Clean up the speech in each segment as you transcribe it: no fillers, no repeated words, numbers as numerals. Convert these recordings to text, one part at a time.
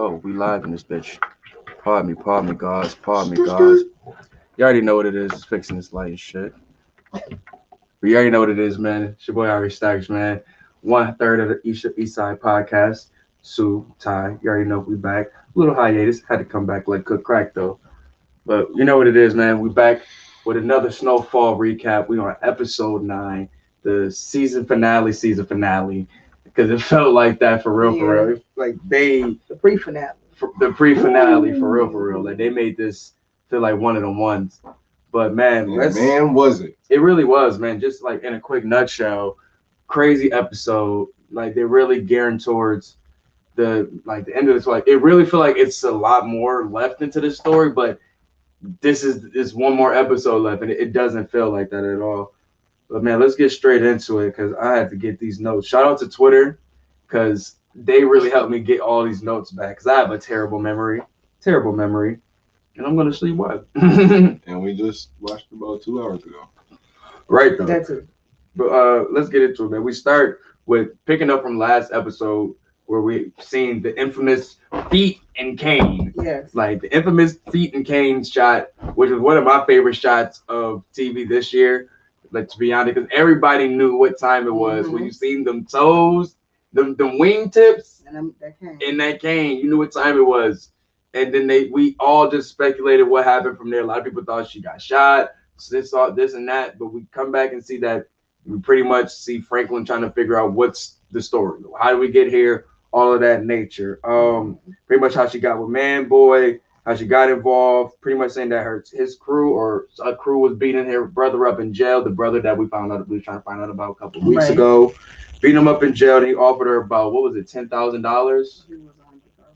Oh, we live in this bitch. Pardon me, guys. Pardon me, guys. You already know what it is. It's fixing this light and shit. But you already know what it is, man. It's your boy Ari Stacks, man. 1/3 of the East Side podcast. Sue, Ty, you already know we back. A little hiatus. Had to come back like cook crack though. But you know what it is, man. We back with another snowfall recap. We on episode 9, the season finale. Because it felt like that for real. Like The pre-finale. the pre-finale for real. Like they made this feel like one of the ones. But man, man, was it? It really was, man. Just like in a quick nutshell, crazy episode. Like they're really gearing towards the end of this. Like it really feel like it's a lot more left into the story, but this one more episode left, and it doesn't feel like that at all. But man, let's get straight into it because I had to get these notes. Shout out to Twitter because they really helped me get all these notes back because I have a terrible memory, and I'm gonna sleep what. And we just watched about 2 hours ago. Right though. That's it. But let's get into it, man. We start with picking up from last episode where we seen the infamous feet and cane. Yes. Like the infamous feet and cane shot, which was one of my favorite shots of TV this year. Like to be honest, because everybody knew what time it was when you seen them toes, them wing tips, And that cane. in that cane. You knew what time it was. And then we all just speculated what happened from there. A lot of people thought she got shot, this and that, but we come back and see that we pretty much see Franklin trying to figure out what's the story. How do we get here? All of that nature. Pretty much how she got with Man Boy, how she got involved, pretty much saying that his crew or a crew was beating her brother up in jail, the brother that we were trying to find out about a couple of weeks ago. Beating him up in jail, and he offered her about, what was it, $10,000?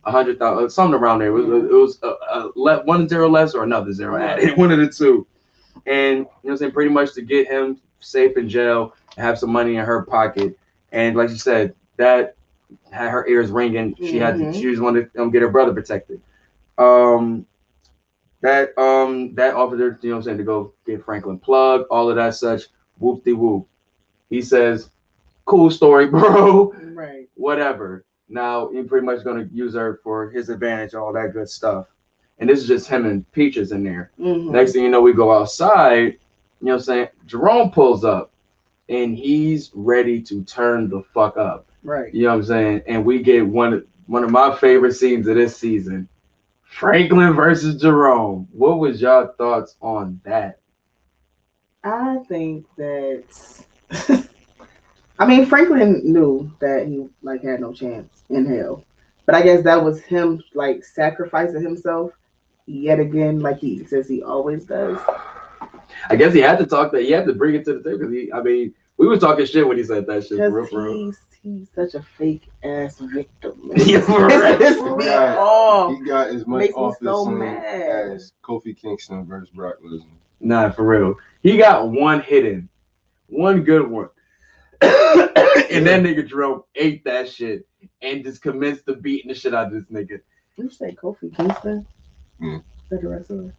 100,000, something around there. It was one zero less or another zero added, one of the two. And you know what I'm saying, pretty much to get him safe in jail and have some money in her pocket. And like you said, that had her ears ringing. She just wanted to get her brother protected. That offered her, you know what I'm saying, to go get Franklin plugged, all of that such. Whoop de whoop. He says, cool story, bro. Right. Whatever. Now you're pretty much gonna use her for his advantage, all that good stuff. And this is just him and Peaches in there. Next thing you know, we go outside, you know what I'm saying? Jerome pulls up and he's ready to turn the fuck up. Right. You know what I'm saying? And we get one of my favorite scenes of this season. Franklin versus Jerome. What was y'all thoughts on that? I think that I mean Franklin knew that he like had no chance in hell. But I guess that was him like sacrificing himself yet again, like he says he always does. I guess he had to bring it to the table because we were talking shit when he said that shit. For real. He's such a fake ass victim. Yeah, for real. He got as much Makes me office so mad. as Kofi Kingston versus Brock Lesnar. Nah, for real. He got one hidden, one good one. And that nigga Jerome ate that shit and just commenced to beating the shit out of this nigga. You say Kofi Kingston? Is that the wrestler?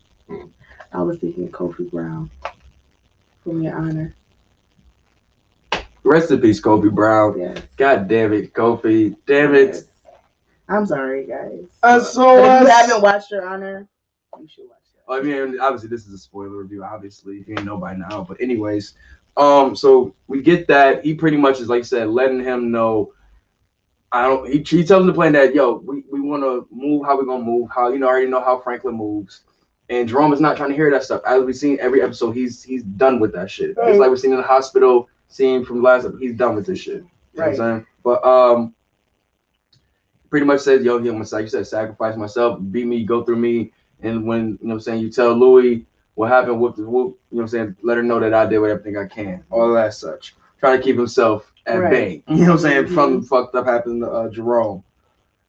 I was thinking Kofi Brown. From Your Honor. Rest in peace, Kobe Brown. Yes. God damn it, Kofi. Damn it. Yes. I'm sorry, guys. But if you haven't watched Your Honor, you should watch it. I mean, obviously, this is a spoiler review, obviously, if you didn't know by now. But anyways, so we get that. He pretty much is, like I said, letting him know. He tells him the plan that, yo, we want to move how we're going to move. How, you know, I already know how Franklin moves. And Jerome is not trying to hear that stuff. As we've seen every episode, he's done with that shit. It's like we've seen in the hospital scene from the last episode. He's done with this shit. You know what I'm saying? But pretty much said, yo, like you said, sacrifice myself, beat me, go through me. And when, you know what I'm saying, you tell Louie what happened, whoop the whoop, you know what I'm saying, let her know that I did everything I can. All of that such. Trying to keep himself at bay. You know what I'm saying? From fucked up happened to Jerome.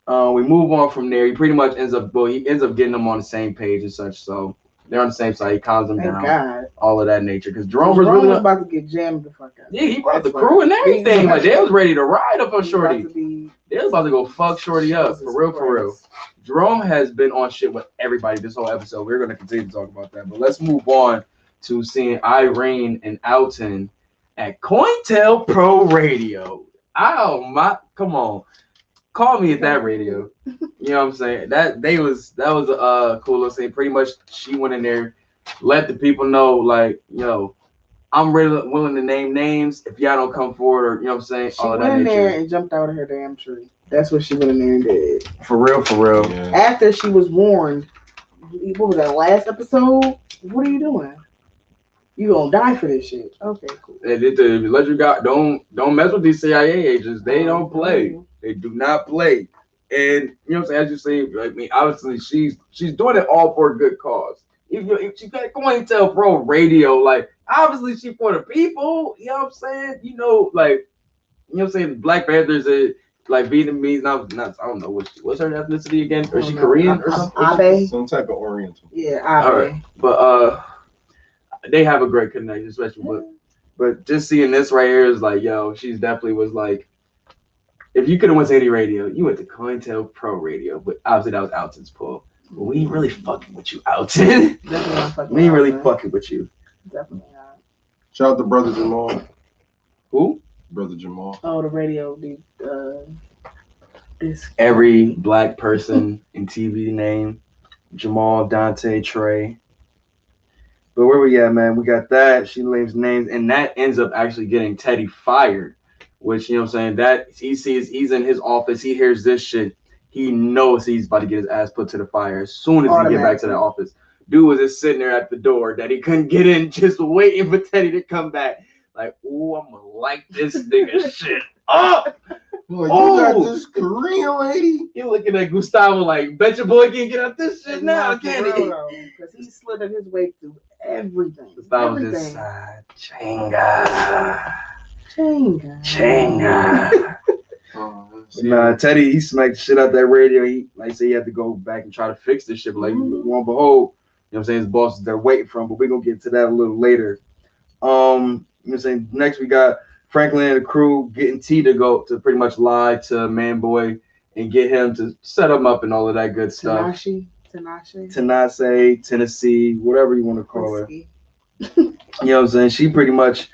We move on from there. He pretty much ends up getting them on the same page and such. So they're on the same side. He calms them down. God. All of that nature. Because Jerome was really about to get jammed the fuck out. Yeah, he brought the crew and everything. Like they was ready to ride up on Shorty. They was about to go fuck Shorty up. For real. Jerome has been on shit with everybody this whole episode. We're gonna continue to talk about that. But let's move on to seeing Irene and Alton at Cointel Pro Radio. Oh my, come on. Call me at that radio. You know what I'm saying? That was a cool little scene. Pretty much, she went in there, let the people know, like, I'm really willing to name names if y'all don't come forward, or you know what I'm saying, She all of that went in there nature. and jumped out of her damn tree. That's what she went in there and did. For real, for real. Yeah. After she was warned, what was that last episode? What are you doing? You gonna die for this shit? Okay, cool. And let you got don't mess with these CIA agents. They don't play. Mhm. They do not play. And you know what I'm saying? As you say, like, I mean, obviously she's doing it all for a good cause. If she got going to pro radio, like obviously she for the people. You know what I'm saying? Like you know what I'm saying. Black Panthers is like Vietnamese. Not I don't know what's her ethnicity again. Or is she Korean or something? Abe. Some type of Oriental. Yeah, Abe. All right, but they have a great connection, especially but just seeing this right here is like, yo, she's definitely was like, if you could have went to any radio, you went to COINTEL Pro Radio, but obviously that was Alton's pull. But we ain't really fucking with you, Alton. We ain't really fucking with you. Definitely not. Shout out to Brother Jamal. Who? Brother Jamal. Oh, the radio. This Every black person in TV name: Jamal, Dante, Trey. But where we at, man? We got that. She names names, and that ends up actually getting Teddy fired. Which, you know what I'm saying? That he sees, he's in his office, he hears this shit, he knows he's about to get his ass put to the fire as soon as he get back to the office. Dude was just sitting there at the door that he couldn't get in, just waiting for Teddy to come back. Like, ooh, I'm gonna light this nigga shit up. Boy, you got this Korean lady. You looking at Gustavo like, bet your boy can get out this shit now, can he? Because he slithered his way through everything. Gustavo just Chenga. Nah, Teddy, he smacked the shit out that radio. He, like I said, he had to go back and try to fix this shit. But like, lo and behold, you know what I'm saying, his bosses they're waiting for him. But we're gonna get to that a little later. You know what I'm saying? Next we got Franklin and the crew getting T to go to pretty much lie to Manboy and get him to set him up and all of that good stuff. Tanase, Tennessee, whatever you want to call her. You know what I'm saying? She pretty much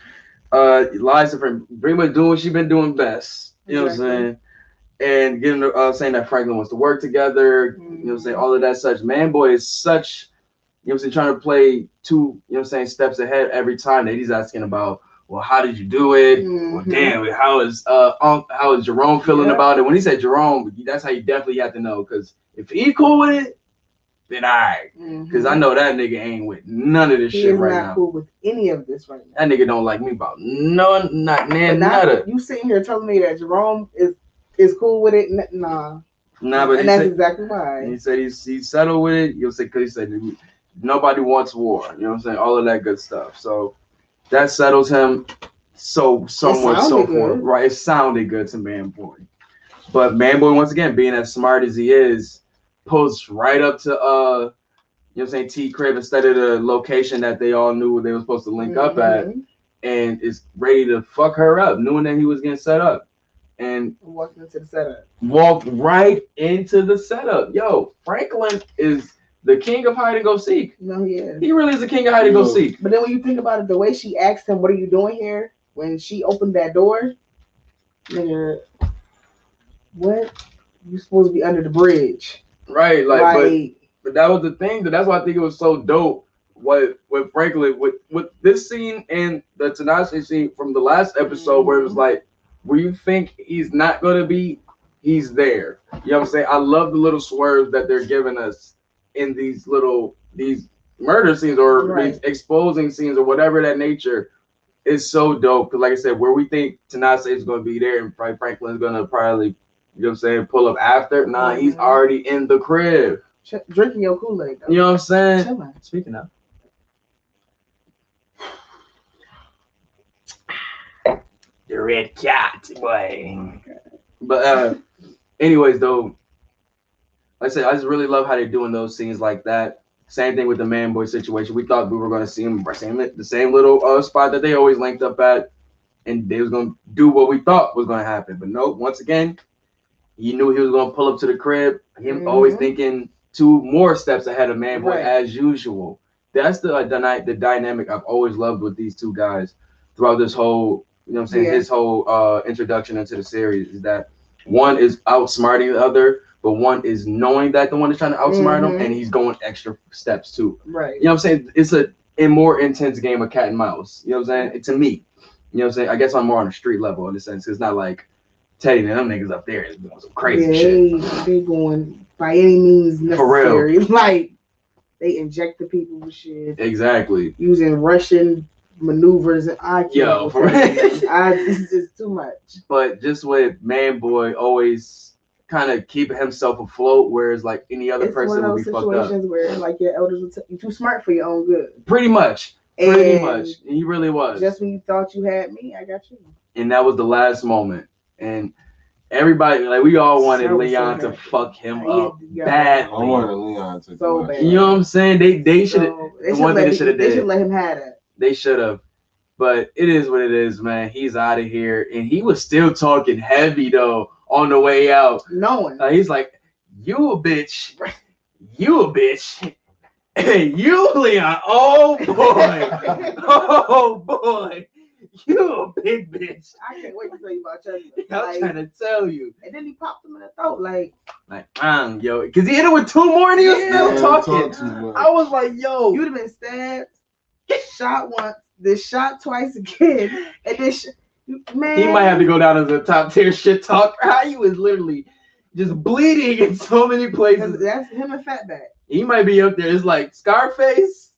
lies to Franklin, pretty much doing what she's been doing best. You know what I'm saying? And getting saying that Franklin wants to work together. You know what I'm saying? All of that such. Manboy is such, you know what I'm saying, trying to play two, you know what I'm saying, steps ahead every time that he's asking about, well, how did you do it? Well, damn, how is Jerome feeling about it? When he said Jerome, that's how you definitely have to know, because if he cool with it, then because I know that nigga ain't with none of this shit right now. He is not cool with any of this right now. That nigga don't like me about nada. You sitting here telling me that Jerome is cool with it? Nah. Nah, but that's exactly why. He said he's settled with it. You'll say, because he said nobody wants war. You know what I'm saying? All of that good stuff. So that settles him somewhat so forth. Right. It sounded good to Manboy. But Manboy, once again, being as smart as he is, pulls right up to you know what I'm saying, T crib instead of the location that they all knew they were supposed to link up at, and is ready to fuck her up, knowing that he was getting set up. And walked into the setup. Walked right into the setup. Yo, Franklin is the king of hide and go seek. No, he is. He really is the king of hide and go seek. But then when you think about it, the way she asked him, "What are you doing here?" when she opened that door, nigga, what? You supposed to be under the bridge, right? But that was the thing. That's why I think it was so dope. With Franklin, with this scene and the Tanashi scene from the last episode, where it was like, where you think he's not gonna be, he's there. You know what I'm saying? I love the little swerves that they're giving us in these murder scenes or these exposing scenes or whatever that nature is so dope. Because like I said, where we think Tanase is gonna be there and Franklin's gonna probably, you know what I'm saying, pull up after. Nah, he's already in the crib. Drinking your Kool-Aid. You know what I'm saying? Chilling. Speaking of. The red cat, boy. But anyways, though, like I said, I just really love how they're doing those scenes like that. Same thing with the Manboy situation. We thought we were going to see him the same little spot that they always linked up at, and they was going to do what we thought was going to happen. But no, once again, he knew he was going to pull up to the crib. Him always thinking 2 more steps ahead of Manboy as usual. That's the dynamic I've always loved with these 2 guys throughout this whole, you know what I'm saying, his whole introduction into the series, is that one is outsmarting the other, but one is knowing that the one is trying to outsmart him, and he's going extra steps too. Right. You know what I'm saying? It's a more intense game of cat and mouse. You know what I'm saying? To me, you know what I'm saying? I guess I'm more on a street level in the sense. It's not like Teddy and them niggas up there is doing some crazy shit. They going by any means necessary. For real. Like they inject the people with shit. Exactly. Using Russian maneuvers and I can't. Yo, for real. This is just too much. But just with Man Boy always kind of keeping himself afloat, whereas like any other person would be fucked up. It's one of those situations where like your elders would you're too smart for your own good. Pretty much. Pretty much. And he really was. Just when you thought you had me, I got you. And that was the last moment. And everybody, like, we all wanted Leon to fuck him up badly. I wanted Leon to so bad. You know what I'm saying? They should have. They should have. They should let him have it. They should have. But it is what it is, man. He's out of here, and he was still talking heavy though on the way out. Knowing he's like, "You a bitch, you a bitch, hey, you Leon. Oh boy, oh boy." You a big bitch. I can't wait to tell you about Chester. I'm trying to tell you. And then he popped him in the throat, like, yo, because he hit it with two more and he was still talking. I was like, yo, you'd have been stabbed, shot once, then shot twice again, and then man, he might have to go down as a top tier shit talker. How he was literally just bleeding in so many places. That's him and Fatback. He might be up there. It's like Scarface.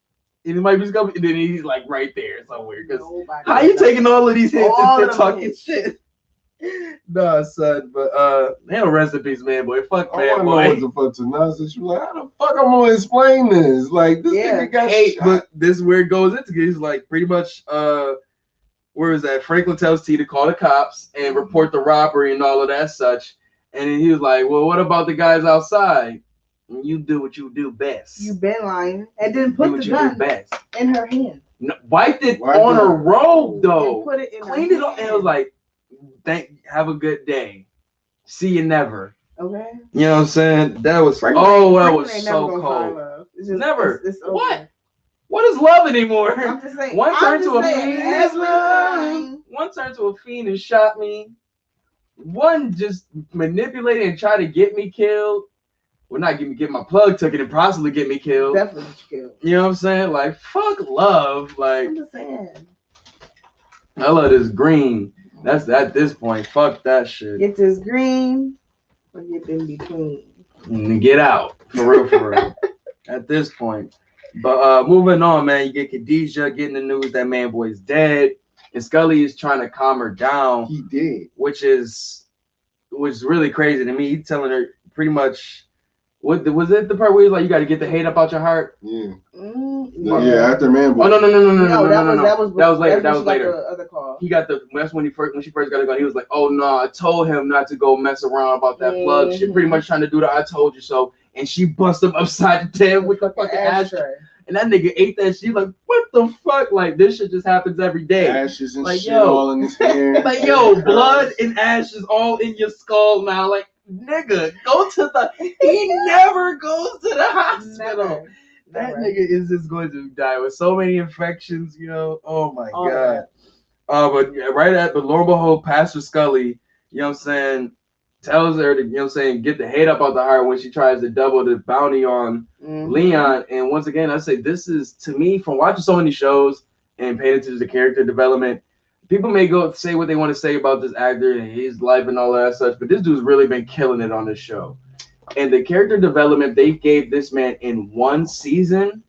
And it might be and then he's like right there somewhere. Because how you taking all of these hits and still talking shit? Nah, son, but hell, rest in peace, Man Boy. Fuck Man Boy. I want to know what the fuck to She was like, how the fuck I'm gonna explain this? Like this nigga got shot. But this is where it goes into. He's like pretty much where is that? Franklin tells T to call the cops and report the robbery and all of that such. And then he was like, well, what about the guys outside? You do what you do best. You been lying, and then put the gun in her hand. No, wiped it on her robe though. And put it in cleaned it on, and it was like, have a good day. See you never. Okay. You know what I'm saying? That was that was so cold. It's never. It's what? What is love anymore? I'm just saying. One turned to a fiend. One turned to a fiend and shot me. One just manipulated and tried to get me killed. Well, not get my plug took it and possibly get me killed. Definitely killed. You know what I'm saying? Like, fuck love. Like, I'm just saying. I love this green. That's at this point. Fuck that shit. Get this green or get in between. And get out. For real, for real. At this point. But moving on, man. You get Khadijah getting the news that Man Boy's dead. And Scully is trying to calm her down. He did. Which is really crazy to me. He's telling her pretty much. What was it? The part where he's like, "You got to get the hate up out your heart." Yeah. Yeah. After Man Boy. Oh no! That was later. That was later. The other call. He got that's when she first got to go. He was like, "Oh no, I told him not to go mess around about that plug shit." Pretty much trying to do the "I told you so," and she bust him upside the head with the fucking ashtray. And that nigga ate that shit. Like, what the fuck? Like, this shit just happens every day. Ashes and like, shit all in his hair. Like, yo, blood and ashes all in your skull now. Like, nigga, go to the. He never goes to the hospital. That nigga is just going to die with so many infections, you know. Oh my god. But right at the lo and behold, Pastor Scully, you know what I'm saying, tells her to, you know what I'm saying, get the hate up out the heart when she tries to double the bounty on Leon. And once again, I say this is, to me, from watching so many shows and paying attention to character development, people may go say what they want to say about this actor and his life and all that such, but this dude's really been killing it on this show. And the character development they gave this man in one season.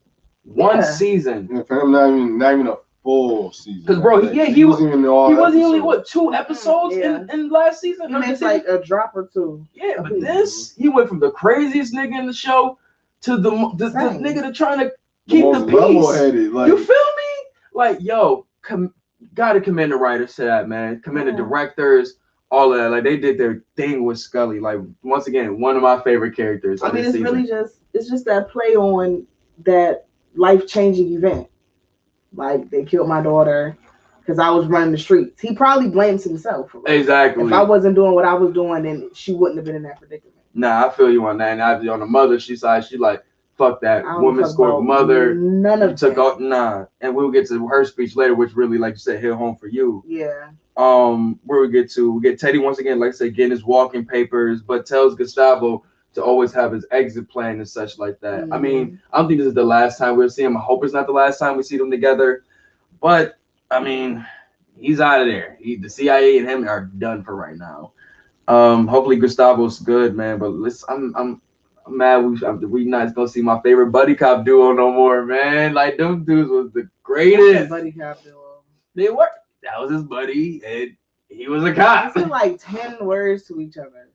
Yeah, for him, not even a full season. Because bro, he wasn't only what 2 episodes in last season. He makes like a drop or 2. Yeah, but this he went from the craziest nigga in the show to the nigga that trying to keep the peace. Like, you feel me? Like, yo, gotta commend the writers to that, man. Commend the directors. All of that, like they did their thing with Scully. Like, once again, one of my favorite characters. I mean, it's really just that play on that life-changing event. Like, they killed my daughter because I was running the streets. He probably blames himself. Exactly. If I wasn't doing what I was doing, then she wouldn't have been in that predicament. Nah, I feel you on that. And on the mother, she like, fuck that. Woman scored mother. None of took off. Nah. And we'll get to her speech later, which really, like you said, hit home for you. Yeah. Where we get Teddy once again, like I said, getting his walking papers, but tells Gustavo to always have his exit plan and such like that. I mean, Mhm. I don't think this is the last time we'll see him. I hope it's not the last time we see them together. But I mean, he's out of there. The CIA and him are done for right now. Hopefully Gustavo's good, man. But listen, I'm mad we not gonna see my favorite buddy cop duo no more, man. Like them dudes was the What's that greatest. buddy cop duo? They were. That was his buddy, and he was a cop. They said like 10 words to each other.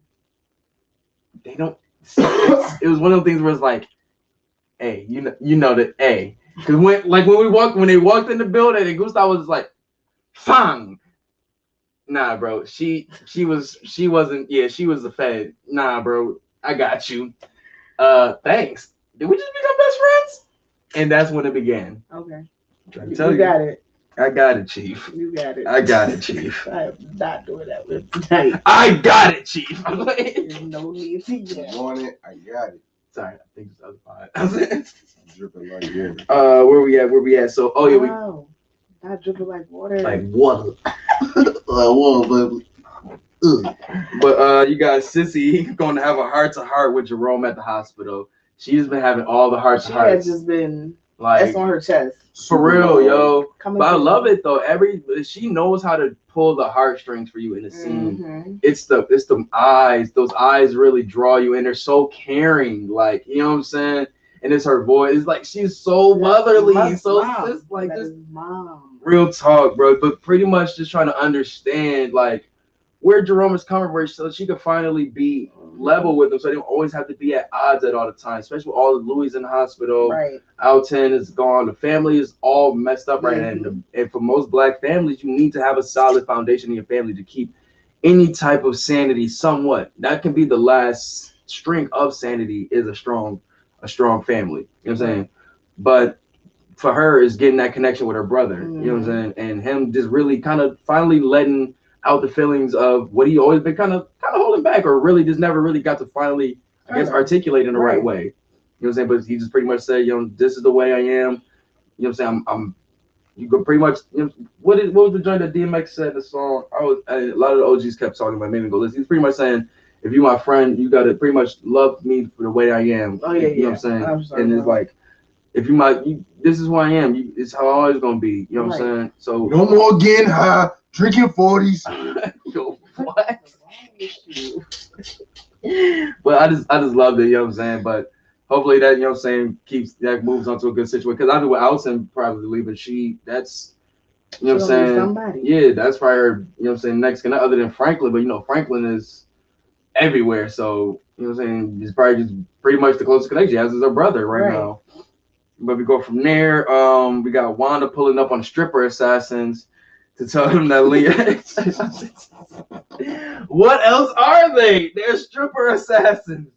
They don't. It was one of those things where it's like, hey, you know that, hey, because when they walked in the building, and Gustav was like, "Fang." Nah, bro. She wasn't. Yeah, she was the Fed. Nah, bro. I got you. Thanks. Did we just become best friends? And that's when it began. Okay. Trying to tell You got it. I got it, Chief. You got it. I got it, Chief. I am not doing that with tonight. I got it, Chief. There's no need to You yet. want it? I got it. Sorry, I think it's the other pod. I'm dripping like here. Where we at? So, oh yeah, we Wow. Not dripping like water. like water. Whoa, baby. But you guys, Sissy gonna have a heart to heart with Jerome at the hospital. She's been having all the heart to she has hearts. just been Like that's on her chest. for real, yo. Coming But I through. love it though. She knows how to pull the heartstrings for you in the scene. Mhm. It's the eyes. Those eyes really draw you in. They're so caring. Like, you know what I'm saying? And it's her voice. It's like she's so motherly, That's so mom. sis, like That just is mom. real talk, bro. But pretty much just trying to understand like where Jerome is coming from, so she could finally be level with them, so they don't always have to be at odds at all the time. Especially with all the Louis in the hospital. Right. Alton is gone. The family is all messed up right now. And for most black families, you need to have a solid foundation in your family to keep any type of sanity somewhat. That can be the last string of sanity is a strong family. You know what I'm saying? But for her is getting that connection with her brother. You know what I'm saying? And him just really kind of finally letting out the feelings of what he always been kind of holding back, or really just never really got to finally, I guess, articulate in the right way. You know what I'm saying? But he just pretty much said, this is the way I am. You know what I'm saying? I'm you go pretty much, what was the joint that DMX said in the song? A lot of the OGs kept talking about, made me go listen. He's pretty much saying, if you're my friend, you gotta pretty much love me for the way I am. Oh yeah, you know what I'm saying? And it's like, if this is who I am. It's how I always gonna be. You know what I'm saying? So no more getting high, drinking 40s. Yo, what? But I just loved it. You know what I'm saying? But hopefully that, you know what I'm saying, moves on to a good situation. Because I know with Alton probably leaving, that's, you know what I'm saying? Somebody. Yeah, that's probably her, you know what I'm saying, next, other than Franklin. But Franklin is everywhere. So, you know what I'm saying, he's probably just pretty much the closest connection he has is her brother right now. But we go from there. We got Wanda pulling up on stripper assassins to tell them that Leah. What else are they? They're stripper assassins.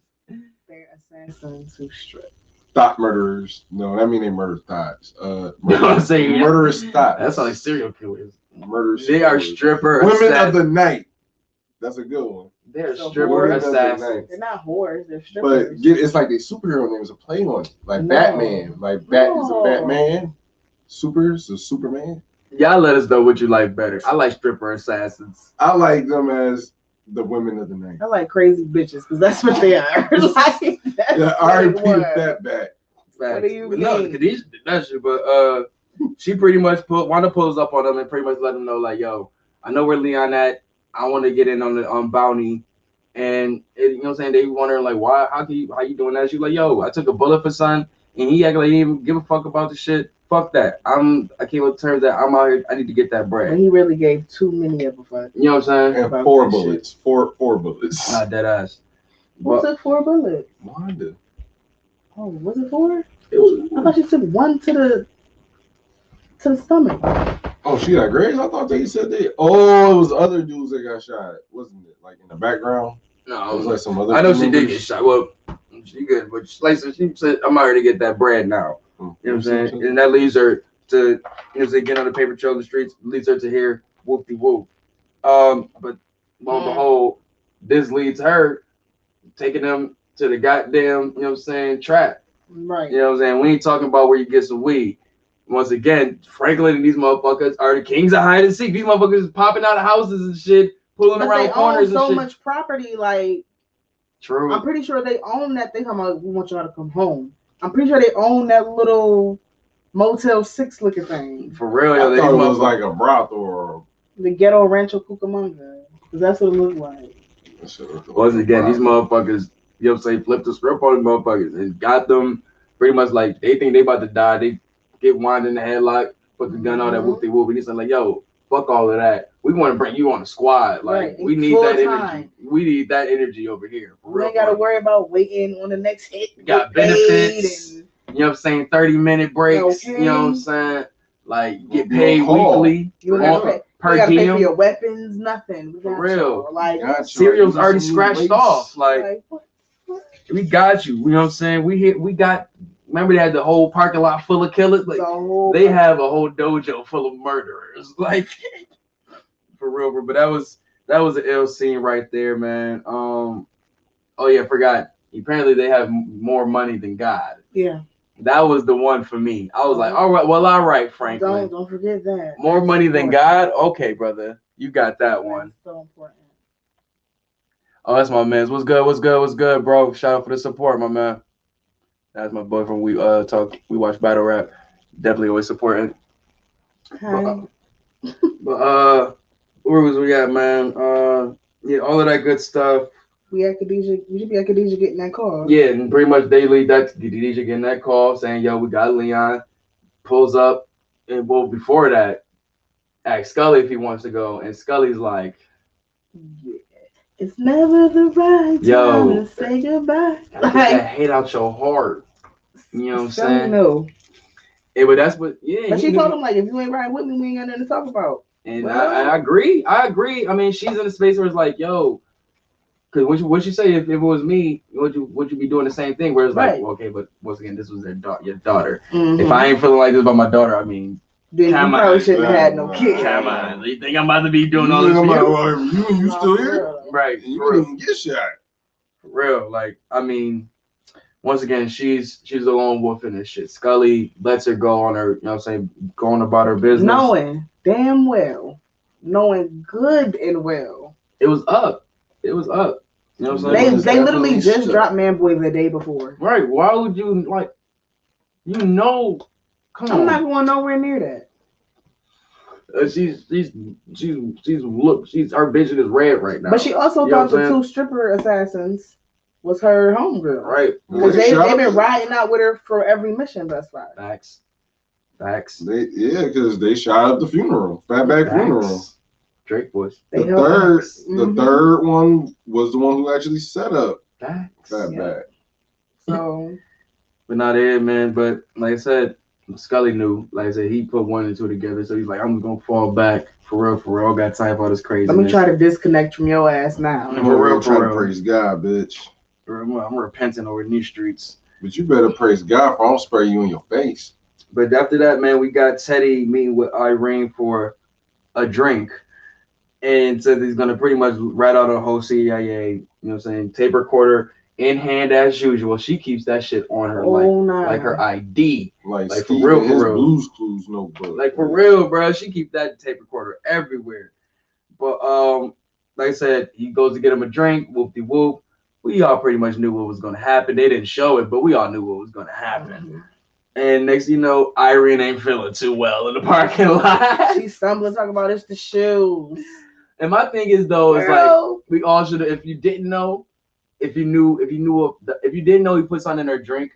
They're assassins who strip. Thought murderers. No, that mean they murder thoughts. You know what I'm saying? Murderous thoughts. That's like serial killers. Murderous. They are stripper women assassins. of the night. That's a good one. They're So stripper whores of the assassins. night. They're not whores. They're strippers. But it's like they superhero names are playing on it. Like No. Batman. Like Bat is a No. Batman. Super's a Superman. Y'all let us know what you like better. I like stripper assassins. I like them as the women of the night. I like crazy bitches because that's what they are. Like, that's Yeah, what R.I.P. it was. Fat Bat. What do you But no, mean? Khadijah did that shit. But she pretty much Wanda pulls up on them and pretty much let them know, like, yo, I know where Leon at. I want to get in on bounty. And you know what I'm saying? They wondering like, why? How you doing that? She's like, yo, I took a bullet for son, and he acted like he didn't even give a fuck about the shit. Fuck that. I came with terms that I'm out here. I need to get that bread. But he really gave too many of a fuck. You know what I'm saying? And 4 bullets. Four bullets. Not dead ass. Who took 4 bullets? Wanda. Oh, was it 4? It was. I thought she took 1 to the stomach. Oh, she got Graves? I thought they said they. Oh, it was other dudes that got shot, wasn't it? Like in the background. No, It was like some other. I know she did members. get shot. Well, she good, but she said, I'm out here to get that bread now. You know what I'm saying? And that leads her to, get on the paper trail in the streets, leads her to here, whoop-de-whoop. But lo and behold, this leads her taking them to the goddamn, trap. Right. You know what I'm saying? We ain't talking about where you get some weed. Once again, Franklin and these motherfuckers are the kings of hide and seek. These motherfuckers is popping out of houses and shit, pulling around they corners own so and shit. much property, like True. I'm pretty sure they own that. They come out, we want y'all to come home. I'm pretty sure they own that little Motel 6 looking thing. For real, I yo, thought it was like a brothel or The Ghetto Rancho Cucamonga. Because that's what it looked like. once again, these motherfuckers, you know what I'm saying, flip the script on these motherfuckers and got them pretty much like they think they about to die. They get wind in the headlock, put the gun on that whoop they whoop, and he's like, yo, fuck all of that. We want to bring you on the squad. Like Right. we need Full that time. energy. We need that energy over here. For We real. ain't got to worry about waiting on the next hit. We got get paid benefits. and- You know what I'm saying? 30-minute breaks. Okay. You know what I'm saying? Like You get be on paid call. weekly. You ain't got to pay. Per You got to pay for diem. your weapons, nothing. We got For real. y'all. Like, Got you. Cereal's You already some scratched lace. off. Like what? we got you. You know what I'm saying? We got. Remember they had the whole parking lot full of killers. Like they have a whole dojo full of murderers. Like for real, bro. But that was an ill scene right there, man. Oh yeah, forgot. Apparently they have more money than God. Yeah. That was the one for me. I was like, all right, Franklin. Don't forget that. More That's money than important. God? Okay, brother. You got that one. That's so important. Oh, that's my man. What's good, bro? Shout out for the support, my man. That's my boy from we watch battle rap. Definitely always supporting. Okay. But where was we at, man? Yeah, all of that good stuff. We should be at Khadijah getting that call. Yeah, and pretty much they lead that DJ getting that call saying, yo, we got Leon. Pulls up, and well, before that, asked Scully if he wants to go, and Scully's like, yeah. It's never the right time to say goodbye. Get that hate out your heart. You know what I'm saying? No. Yeah, but that's what. Yeah. But she told him like, if you ain't riding with me, we ain't got nothing to talk about. And I agree. I mean, she's in a space where it's like, yo, because what you say if it was me, would you be doing the same thing? Where it's like, well, okay, but once again, this was your daughter. Mm-hmm. If I ain't feeling like this about my daughter, I mean, then you probably shouldn't have had no kids. Come on, you think I'm about to be doing all this? You still here? Right. You didn't even get shot. For real. Like, I mean, once again, she's a lone wolf in this shit. Scully lets her go on her, you know what I'm saying, going about her business. Knowing damn well, knowing good and well. It was up. You know what I'm saying? They literally just dropped Man Boy the day before. Right. Why would you, like, come on. I'm not going nowhere near that. She's her vision is red right now. But she also thought the two stripper assassins was her homegirl. Right. Because they've been riding out with her for every mission thus far. Facts. Because they shot up the funeral. Fatback funeral. Drake boys. The third one was the one who actually set up Fatback. Yeah. So. But not it, man. But like I said, Scully knew. Like I said, he put one and two together. So he's like, I'm gonna fall back for real. Got time for all this craziness. Let me try to disconnect from your ass now. For real. Praise God, bitch. I'm repenting over these streets. But you better praise God, for I don't spray you in your face. But after that, man, we got Teddy meeting with Irene for a drink. And said he's gonna pretty much rat out a whole CIA, you know what I'm saying, tape recorder in hand as usual. She keeps that shit on her like her ID. Like for real. Blue's Clues notebook. Like for real, bro. She keep that tape recorder everywhere. But like I said, he goes to get him a drink, whoop-de-whoop. We all pretty much knew what was gonna happen. They didn't show it, but we all knew what was gonna happen. Mm-hmm. And next thing you know, Irene ain't feeling too well in the parking lot. She's stumbling, talking about it's the shoes. And my thing is though, it's like we all should have. If you didn't know, if you didn't know he put something in her drink,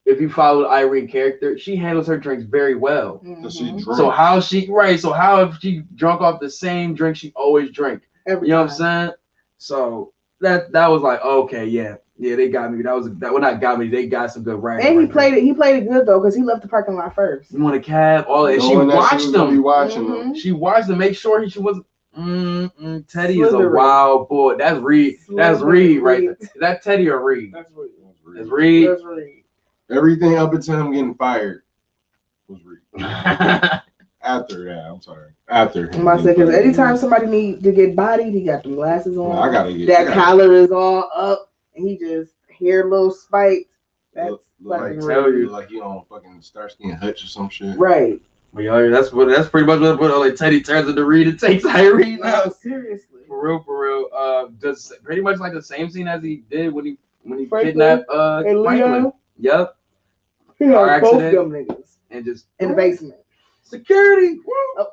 if you followed Irene character, she handles her drinks very well. Mm-hmm. So how if she drunk off the same drink she always drink? Every you know time. what I'm saying? So that was like, okay, yeah, they got me. Not got me. They got some good writing. And he played it good though, because he left the parking lot first. You want a cab? All that. She watched them. Mm-hmm. She watched them. Make sure she wasn't. Teddy is a wild boy. That's Reed. That's Reed right there. Is that Teddy or Reed? That's Reed. That's Reed. That's Reed. Everything up until him getting fired was Reed. After that, I'm sorry. After. I'm about to say, because anytime somebody need to get bodied, he got the glasses on. I gotta get that collar is all up, and he just hair little spikes. That's like tell you like you on fucking Starsky and Hutch or some shit. Right. But that's pretty much what like Teddy turns into Reed and takes Irene now. Seriously. For real. Does pretty much like the same scene as he did when he Franklin kidnapped and Franklin. Leon. Yep. He Car had both accident. them niggas And just in the basement. security. Oh.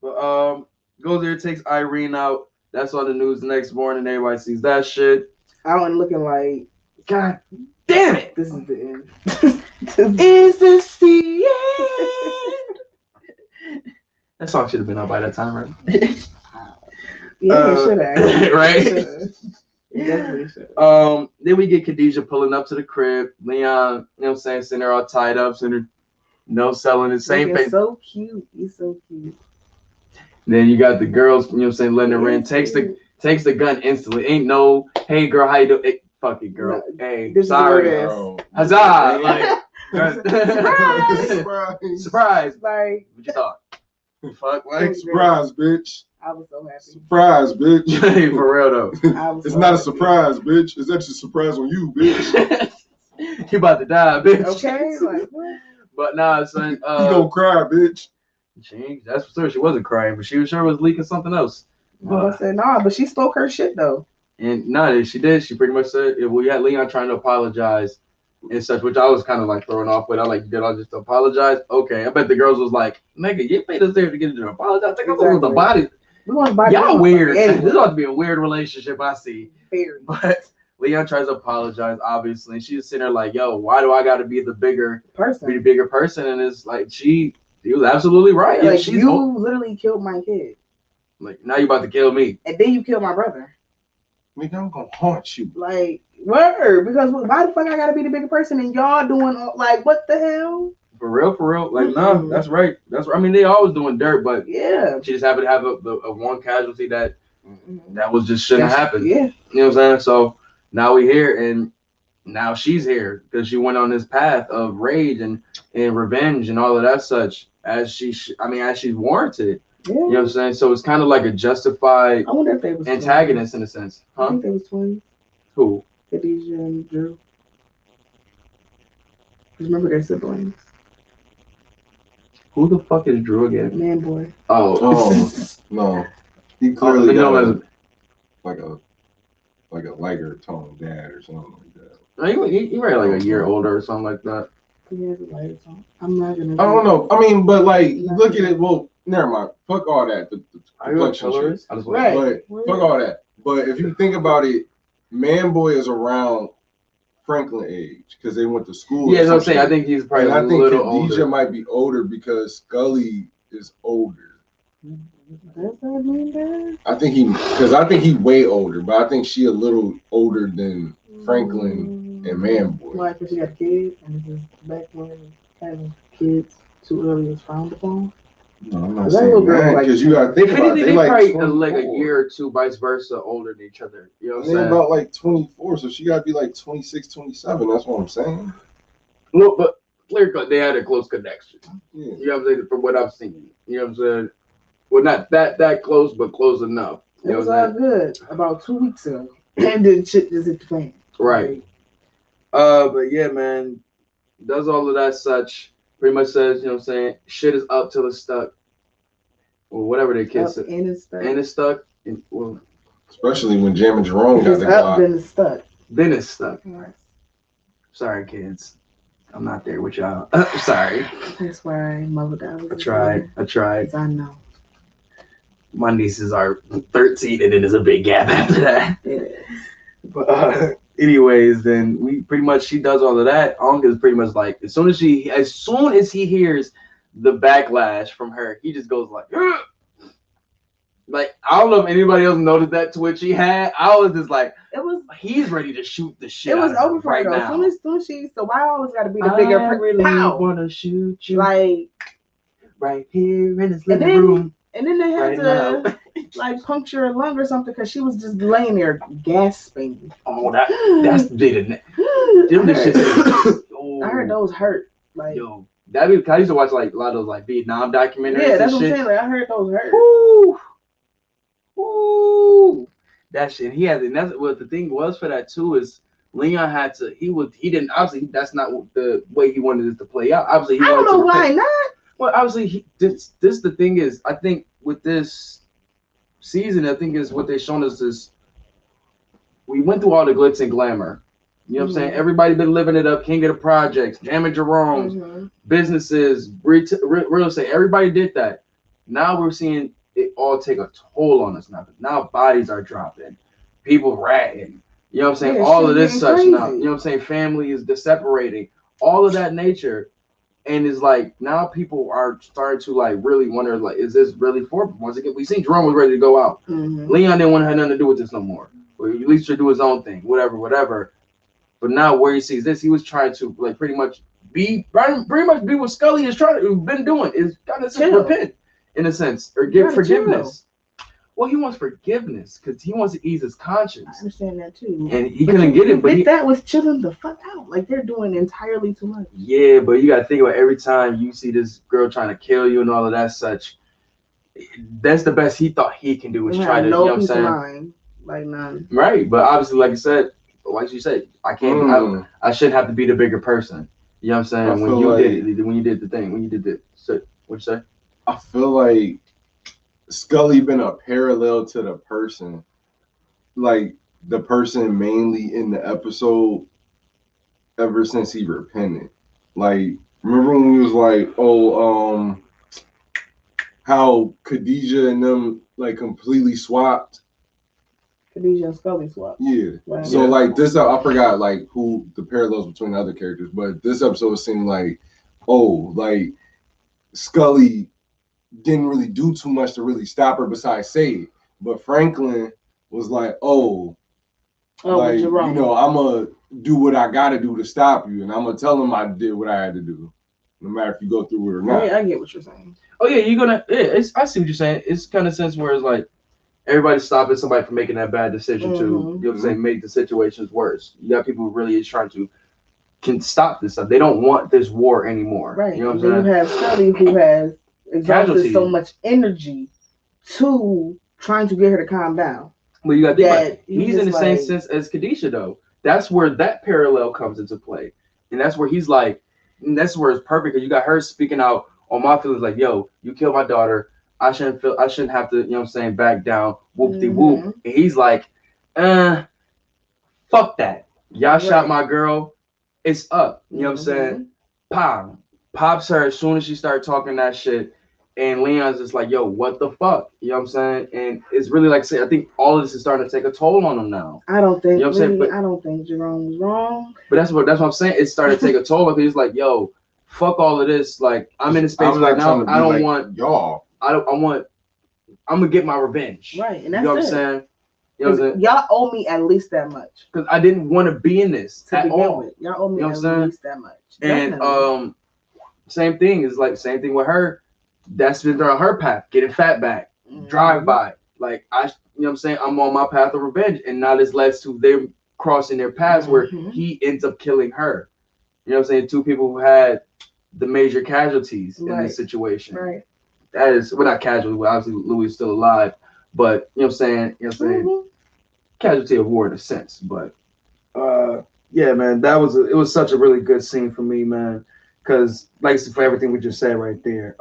But goes there, takes Irene out. That's on the news the next morning. Everybody sees that shit. I was looking like, God damn it! this is the end. Is this the end? That song should have been out by that time, right? Yeah, it should have. Right? It definitely should. Then we get Khadijah pulling up to the crib. Leon, you know what I'm saying, sitting there all tied up, sitting there, no selling the same He's face. so cute. He's so cute. Then you got the girls, you know what I'm saying, letting her in, takes the gun instantly. Ain't no, hey girl, how you doing? Hey, fuck it, girl. No, hey, this is sorry. what it is. Bro. Huzzah! Like, Surprise. surprise. Like, What you thought? Fuck, Like, like, surprise, bitch. I was so happy. Surprise, bitch. hey, for real though. It's not a surprise, bitch. It's actually a surprise on you, bitch. You about to die, bitch. Okay, like what? But nah, son. You gonna cry, bitch. That's for sure. She wasn't crying, but she was sure was leaking something else. I said nah, but she spoke her shit though. And nah, she did. She pretty much said, we had Leon trying to apologize and such, which I was kind of like thrown off with. I like, did I just apologize? Okay. I bet the girls was like, nigga, you paid us there to get you to apologize. Take exactly. With the body. We want body. Y'all weird. Anyway. This ought to be a weird relationship, I see. Very. But Leon tries to apologize, obviously. And she's sitting there like, yo, why do I got to be the bigger person? And it's like, he was absolutely right. Like, you literally killed my kid. Like, now you about to kill me. And then you killed my brother. Nigga, I'm gonna haunt you. Like, word. Because why the fuck I gotta be the bigger person and y'all doing, like, what the hell? For real. Like, no, that's right. I mean, they always doing dirt, but yeah, she just happened to have a one casualty that was just shouldn't happen. Yeah. You know what I'm saying? So now we here, and now she's here because she went on this path of rage and revenge and all of that such as she's warranted. Yeah. You know what I'm saying? So it's kind of like a justified antagonist in a sense. Huh? I think they was twins. Who? Khadijah and Drew. Remember their siblings. Who the fuck is Drew again? Man boy. Oh no. He clearly got like a lighter tone dad or something like that. He right like a year older or something like that. He has a lighter tone. I'm not gonna. I don't know. I mean, but like, look at it. Well, never mind. Fuck all that. The complexion shit. Right. But fuck all that. But if you think about it, Man Boy is around Franklin age because they went to school. Yeah, I'm saying. I think he's probably a little older. I think Khadijah might be older because Scully is older. Does that mean that? I think he way older, but I think she a little older than Franklin and Man Boy. Why? Because she got a kid, and this is back when having kids too early was frowned upon. No, I'm not saying that because you gotta think about it. They probably like a year or two, vice versa, older than each other. You know what I'm saying? About like 24, so she gotta be like 26, 27. That's what I'm saying. Look, but clearly they had a close connection. Yeah. You know what I'm saying? From what I've seen, you know what I'm saying? Well, not that close, but close enough. It was all good about 2 weeks ago, and then shit just hit the fan. Right. But yeah, man, does all of that such. Pretty much says, you know what I'm saying, shit is up till it's stuck. Or whatever they kids say. And it's stuck. And it's stuck. And, well, especially when Jam and Jerome got the up, then it's stuck. Then it's stuck. Right. Sorry, kids. I'm not there with y'all. Sorry. That's why Mother died. I tried. I know. My nieces are 13 and then there's a big gap after that. But anyways, then we pretty much, she does all of that. Ong is pretty much like, as soon as he hears the backlash from her, he just goes like, ugh! Like, I don't know if anybody else noticed that twitch he had. I was just like, he's ready to shoot the shit. It was over for her though. Now. As soon as she, so why I always got to be the bigger person? I really want to shoot you. Like, right here in this living room. And then they had to like puncture her lung or something because she was just laying there gasping. Oh, that's did it. I heard those hurt. Like, yo, I used to watch like a lot of those like Vietnam documentaries. Yeah, that's what I'm saying. Like, I heard those hurt. Ooh, that shit. He had, and that's what the thing was for that too is Leon had to. He didn't obviously. That's not the way he wanted it to play out. Obviously, I don't know why not. Well, obviously, this the thing is, I think with this season, I think is what they shown us is we went through all the glitz and glamour. You know what I'm saying? Everybody been living it up. King of the projects, Damn Jerome's, businesses, real estate. Everybody did that. Now we're seeing it all take a toll on us now. Now bodies are dropping, people ratting. You know what I'm saying? All of this such crazy. Now. You know what I'm saying? Family is separating. All of that nature. And it's like now people are starting to like really wonder, like, is this really for? Once again, we seen Jerome was ready to go out. Leon didn't want to have nothing to do with this no more. Or at least to do his own thing, whatever. But now where he sees this, he was trying to like pretty much be what Scully is been doing is kind of repent in a sense or give forgiveness. Well, he wants forgiveness because he wants to ease his conscience. I understand that too. And he couldn't get it. But that was chilling the fuck out. Like they're doing entirely too much. Yeah, but you got to think about every time you see this girl trying to kill you and all of that such. That's the best he thought he can do is try to. No, you know what I'm saying? Mind. Like none. Right, but obviously, like you said, I can't. I shouldn't have to be the bigger person. You know what I'm saying? When you did the thing, when you did the. So, what'd you say? I feel like Scully been a parallel to the person, like the person mainly in the episode ever since he repented. Like, remember when we was like, how Khadijah and them like completely swapped? Khadijah and Scully swapped. Yeah. Right. So like this, I forgot like who the parallels between the other characters, but this episode seemed like, like Scully didn't really do too much to really stop her besides say it. But Franklin was like, like, you know, I'm going to do what I got to do to stop you. And I'm going to tell him I did what I had to do. No matter if you go through it or not. I get what you're saying. Oh, yeah, you're going to, I see what you're saying. It's kind of sense where it's like, everybody's stopping somebody from making that bad decision to, you know what I'm saying, make the situations worse. You got people who really is trying to can stop this stuff. They don't want this war anymore. Right. You know what I'm saying? You have Scully who has exhausted so much energy to trying to get her to calm down. Well, you got to think about it. He's in the same sense as Khadijah, though. That's where that parallel comes into play. And that's where he's like, and that's where it's perfect because you got her speaking out on my feelings like, yo, you killed my daughter. I shouldn't have to, you know what I'm saying, back down, whoop-de-whoop. And he's like, fuck that. Y'all shot my girl. It's up. You know what I'm saying? Pops her as soon as she started talking that shit. And Leon's just like, yo, what the fuck? You know what I'm saying? And it's really like, I think all of this is starting to take a toll on him now. I don't think, you know what I'm saying? But I don't think Jerome was wrong. But that's what I'm saying. It's starting to take a toll because he's like, yo, fuck all of this. Like, I'm in a space right now. I don't want y'all. I'm gonna get my revenge. Right, and that's you know what I'm saying? You know what I'm saying? Y'all owe me at least that much. Because I didn't want to be in this at all. With. Y'all owe me at least that much. And same thing with her. That's been on her path, getting fat back, drive by. Like you know what I'm saying? I'm on my path of revenge, and now this leads to them crossing their paths where he ends up killing her. You know what I'm saying? Two people who had the major casualties in this situation. Right. That is, well, not casualty. Well, obviously Louis is still alive, but you know what I'm saying? Casualty of war in a sense. But yeah, man, it was such a really good scene for me, man. Because like for everything we just said right there.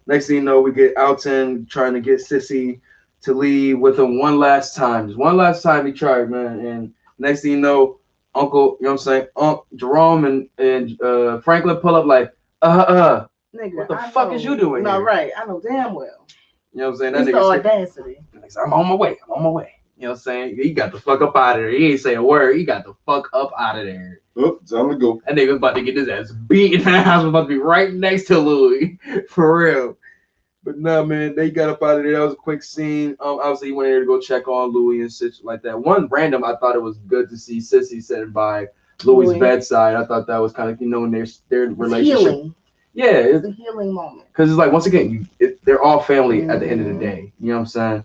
Next thing you know, we get Alton trying to get Sissy to leave with him one last time. Just one last time he tried, man. And next thing you know, Uncle, you know what I'm saying? Uncle Jerome and Franklin pull up like, Nigga, what the fuck is you doing here? Right, I know damn well. You know what I'm saying? That nigga audacity. I'm on my way. You know what I'm saying? He got the fuck up out of there. He ain't say a word. He got the fuck up out of there. Oh, time to go. That nigga was about to get his ass beat. That house was about to be right next to Louis. For real. But no, man, they got up out of there. That was a quick scene. Obviously, he went there to go check on Louis and shit like that. One random, I thought it was good to see Sissy sitting by Louis' bedside. I thought that was kind of, in their relationship. Healing. Yeah, it's a healing moment. Because it's like, once again, they're all family at the end of the day. You know what I'm saying?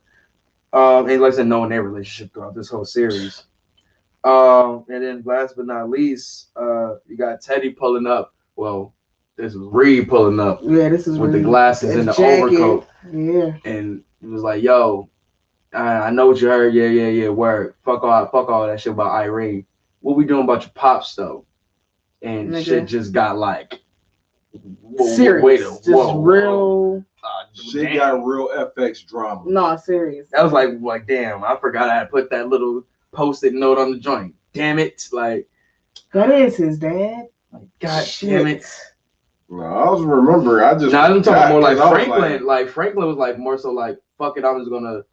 And like I said, knowing their relationship throughout this whole series. And then last but not least, you got Teddy pulling up. Well, this is Reed pulling up. Yeah, this is with Reed. The glasses and the jacket. Overcoat. Yeah. And it was like, yo, I know what you heard. Yeah. Word. Fuck all that shit about Irene. What we doing about your pops though? And shit just got like serious. Real Shit damn. got real FX drama. No, serious. That was like damn. I forgot I had put that little post-it note on the joint. Damn it! That is his dad. God Shit. damn it! No, I was remember. I just. Now I'm talking more like 'cause I was Franklin. Like Franklin was like more so like fuck it. I'm just gonna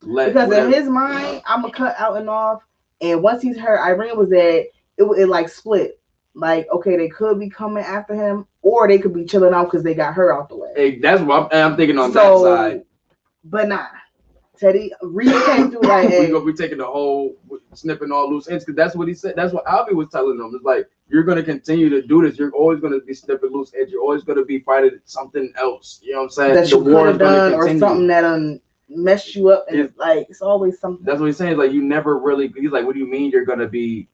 let Because whatever. in his mind, I'm gonna cut out and off. And once he's heard Irene was dead, it like split. Like, okay, they could be coming after him, or they could be chilling out because they got her out the way. Hey, that's what I'm thinking on that side. But nah, Teddy Reed came through like, hey, We gonna be taking the whole snipping all loose ends because that's what he said. That's what Albie was telling them. It's like you're gonna continue to do this. You're always gonna be snipping loose ends. You're always gonna be fighting something else. You know what I'm saying? that The you could war is have gonna done or continue. something that messed you up, and it's always something. That's what he's saying. Like you never really. He's like, what do you mean you're gonna be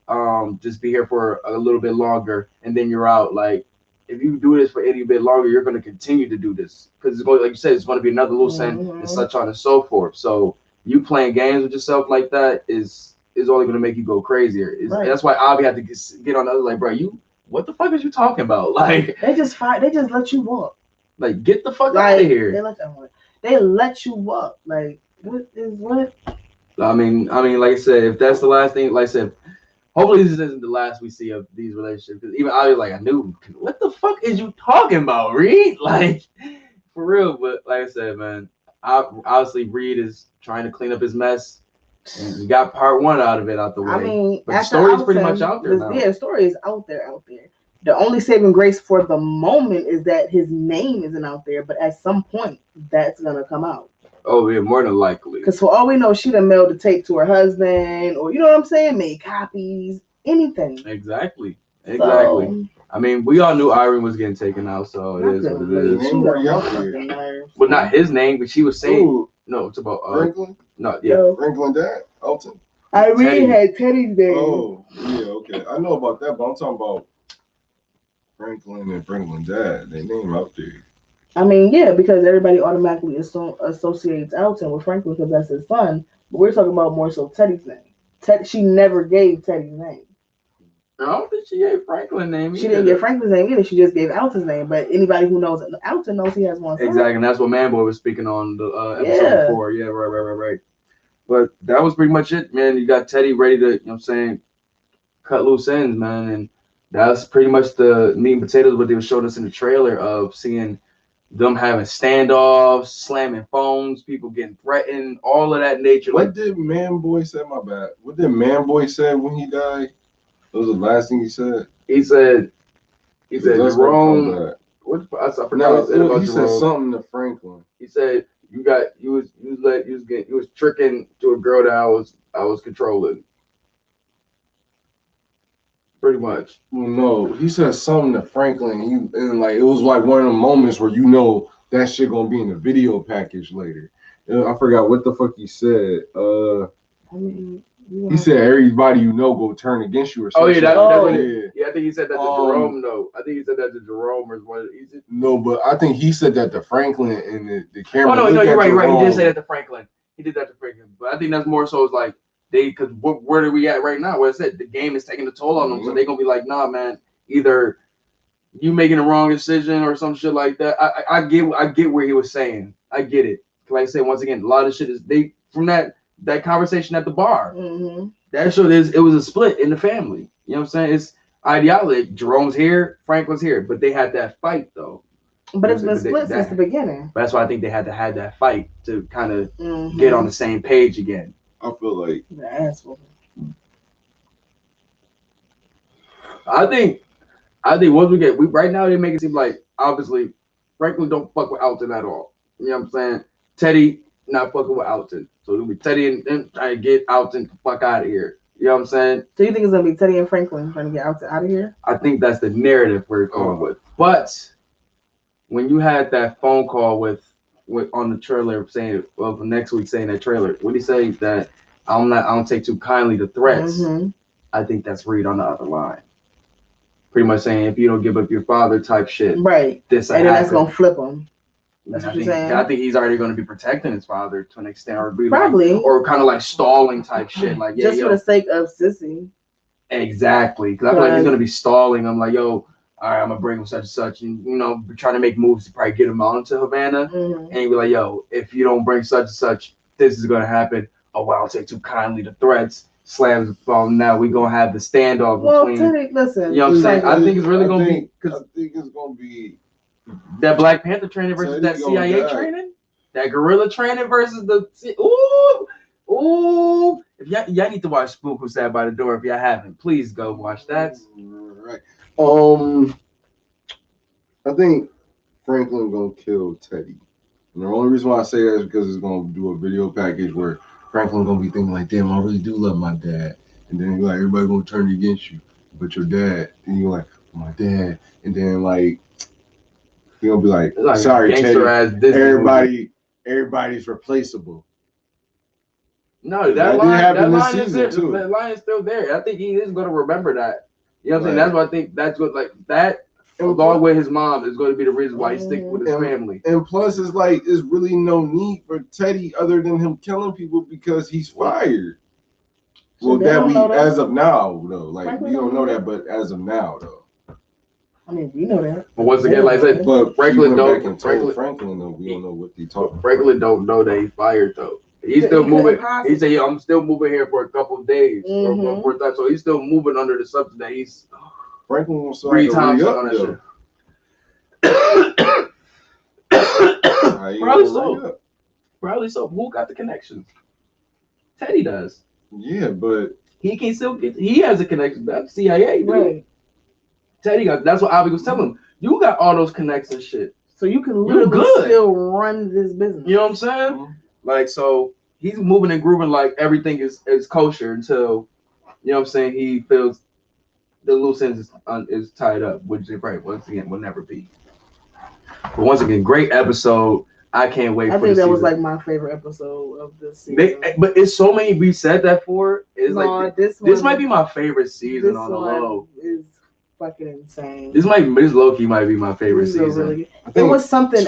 just be here for a little bit longer and then you're out? Like if you do this for any bit longer, you're gonna continue to do this because it's going, like you said, it's gonna be another loose end and such on and so forth. So you playing games with yourself like that is only gonna make you go crazier. Right. That's why Avi had to get on the other. Like, bro, what the fuck is you talking about? Like They just let you walk. Like get the fuck out of here. They let you walk. Like what? I mean, like I said, if that's the last thing, like I said, hopefully this isn't the last we see of these relationships. Because even I was like, I knew, what the fuck is you talking about, Reed? Like, for real. But like I said, man, obviously Reed is trying to clean up his mess, and we got part one out of it out the way. I mean, but the story is pretty much out there now. Yeah, the story is out there. The only saving grace for the moment is that his name isn't out there, but at some point that's gonna come out. Oh yeah, more than likely. Because for all we know, she done mailed the tape to her husband, or you know what I'm saying, made copies, anything. Exactly. So, I mean, we all knew Irene was getting taken out, so it is what it is. Well, not his name, but she was saying. Ooh. No, it's about Franklin. No, yeah, Franklin dad, Elton. Irene had Teddy's name. Oh, yeah, okay. I know about that, but I'm talking about Franklin and Franklin dad. They name out there. I mean, yeah, because everybody automatically associates Elton with Franklin because that's his son. But we're talking about more so Teddy's name. She never gave Teddy's name. I don't think she gave Franklin's name. She didn't give Franklin's name either. She just gave Elton's name. But anybody who knows Elton knows he has one son. Exactly, and that's what Manboy was speaking on the episode before. Yeah, right. But that was pretty much it, man. You got Teddy ready to, you know what I'm saying, cut loose ends, man. And that's pretty much the meat and potatoes what they were showing us in the trailer of seeing them having standoffs, slamming phones, people getting threatened, all of that nature. What did Manboy say? My bad. What did Manboy say when he died? That was the last thing he said. He said Jerome. I forgot. He said something to Franklin. He said you was tricking to a girl that I was controlling. Pretty much. Well, no, he said something to Franklin. And like it was like one of the moments where you know that shit gonna be in the video package later. I forgot what the fuck he said. He said everybody you know go turn against you or something. Oh yeah, yeah. I think he said that to Jerome though. I think he said that to Jerome or what? No, but I think he said that to Franklin and the camera. Oh no, you're right. He did say that to Franklin. He did that to Franklin. But I think that's more so like because where are we at right now? Where it said the game is taking a toll on them, so they're gonna be like, nah, man, either you making the wrong decision or some shit like that. I get where he was saying. I get it. Like I said, once again, a lot of shit is from that conversation at the bar. Mm-hmm. That showed it was a split in the family. You know what I'm saying? It's ideology. Jerome's here, Franklin's here, but they had that fight though. But it's been split since the beginning. That's why I think they had to have that fight to kind of get on the same page again. I feel like the asshole. I think once we right now they make it seem like obviously Franklin don't fuck with Alton at all. You know what I'm saying? Teddy not fucking with Alton. So it'll be Teddy and them trying to get Alton the fuck out of here. You know what I'm saying? So you think it's gonna be Teddy and Franklin trying to get Alton out of here? I think that's the narrative we're going with. But when you had that phone call with on the trailer saying, well, for next week saying that trailer, what did he say? That I don't take too kindly to threats. Mm-hmm. I think that's Reed on the other line. Pretty much saying if you don't give up your father type shit. Right. And then that's gonna flip him. That's what you're saying. I think he's already going to be protecting his father to an extent, or be probably, or kind of like stalling type shit, like just for the sake of Sissy. Exactly, because I feel like he's going to be stalling. I'm like, yo, all right, I'm gonna bring him such and such, and trying to make moves to probably get him out into Havana, and you be like, yo, if you don't bring such and such, this is gonna happen. Oh wow, I'll take too kindly to threats. Slams the phone. Now we gonna have the standoff Well, between. Teddy, listen. You know what I'm saying? I think it's really gonna be I because think it's gonna be that Black Panther training versus Teddy that gonna CIA die. training, that guerrilla training versus the ooh. If y'all need to watch Spook Who Sat by the Door, if y'all haven't, please go watch that. Right. I think Franklin gonna kill Teddy. And the only reason why I say that is because it's gonna do a video package where Franklin gonna be thinking like, damn, I really do love my dad. And then like everybody gonna turn against you. But your dad, and you're like, my dad. And then like he gonna be like, sorry, Teddy. Everybody's replaceable. No, that line is there. That line is still there. I think he is gonna remember that. You know what I'm saying? That's what I think. That's what like that. Along with his mom is going to be the reason why he's sticking with his family. And plus, it's like there's really no need for Teddy other than him killing people because he's fired. Well, as of now though. Like we don't know that, but as of now though. I mean, we know that. But once again, like I said, but Franklin though, we don't know what they talk. Franklin don't know that he's fired though. He's still moving. He said, "Yeah, I'm still moving here for a couple of days or time." So he's still moving under the assumption that he's Franklin wants 3 times on that shit. Probably so. Probably so. Who got the connections? Teddy does. Yeah, but he can still get. He has a connection. That's CIA, dude. Right. Teddy got. That's what Avi was telling him. You got all those connections, shit. So you can literally still run this business. You know what I'm saying? Mm-hmm. Like so, he's moving and grooving like everything is kosher until you know what I'm saying. He feels the loose ends is tied up, which is right. Once again, will never be. But once again, great episode. I can't wait. I think that was like my favorite episode of this season. But it's so many we said that for. It's like this might be my favorite season on the low. Is fucking insane. This low key might be my favorite season. Really, it was something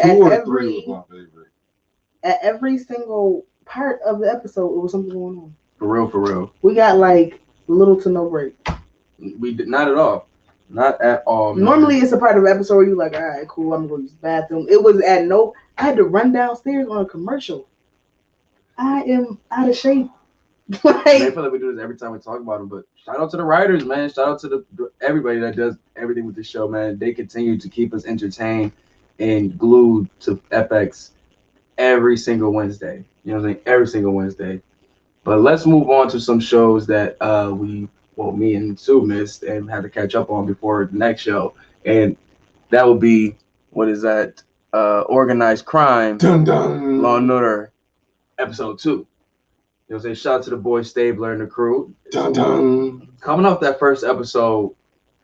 at every single part of the episode. It was something going on. For real. We got like little to no break. We did not at all. Not at all. Man. Normally, it's a part of the episode where you're like, all right, cool, I'm going to use the bathroom. It was I had to run downstairs on a commercial. I am out of shape. I feel like we do this every time we talk about them, but shout out to the writers, man. Shout out to everybody that does everything with the show, man. They continue to keep us entertained and glued to FX every single Wednesday. You know what I'm saying? Every single Wednesday. But let's move on to some shows that me and Sue missed and had to catch up on before the next show. And that would be, what is that? Organized Crime, dun, dun. Law and Order, episode 2. You know what I'm saying? Shout out to the boy Stabler and the crew. Dun, dun. Coming off that first episode,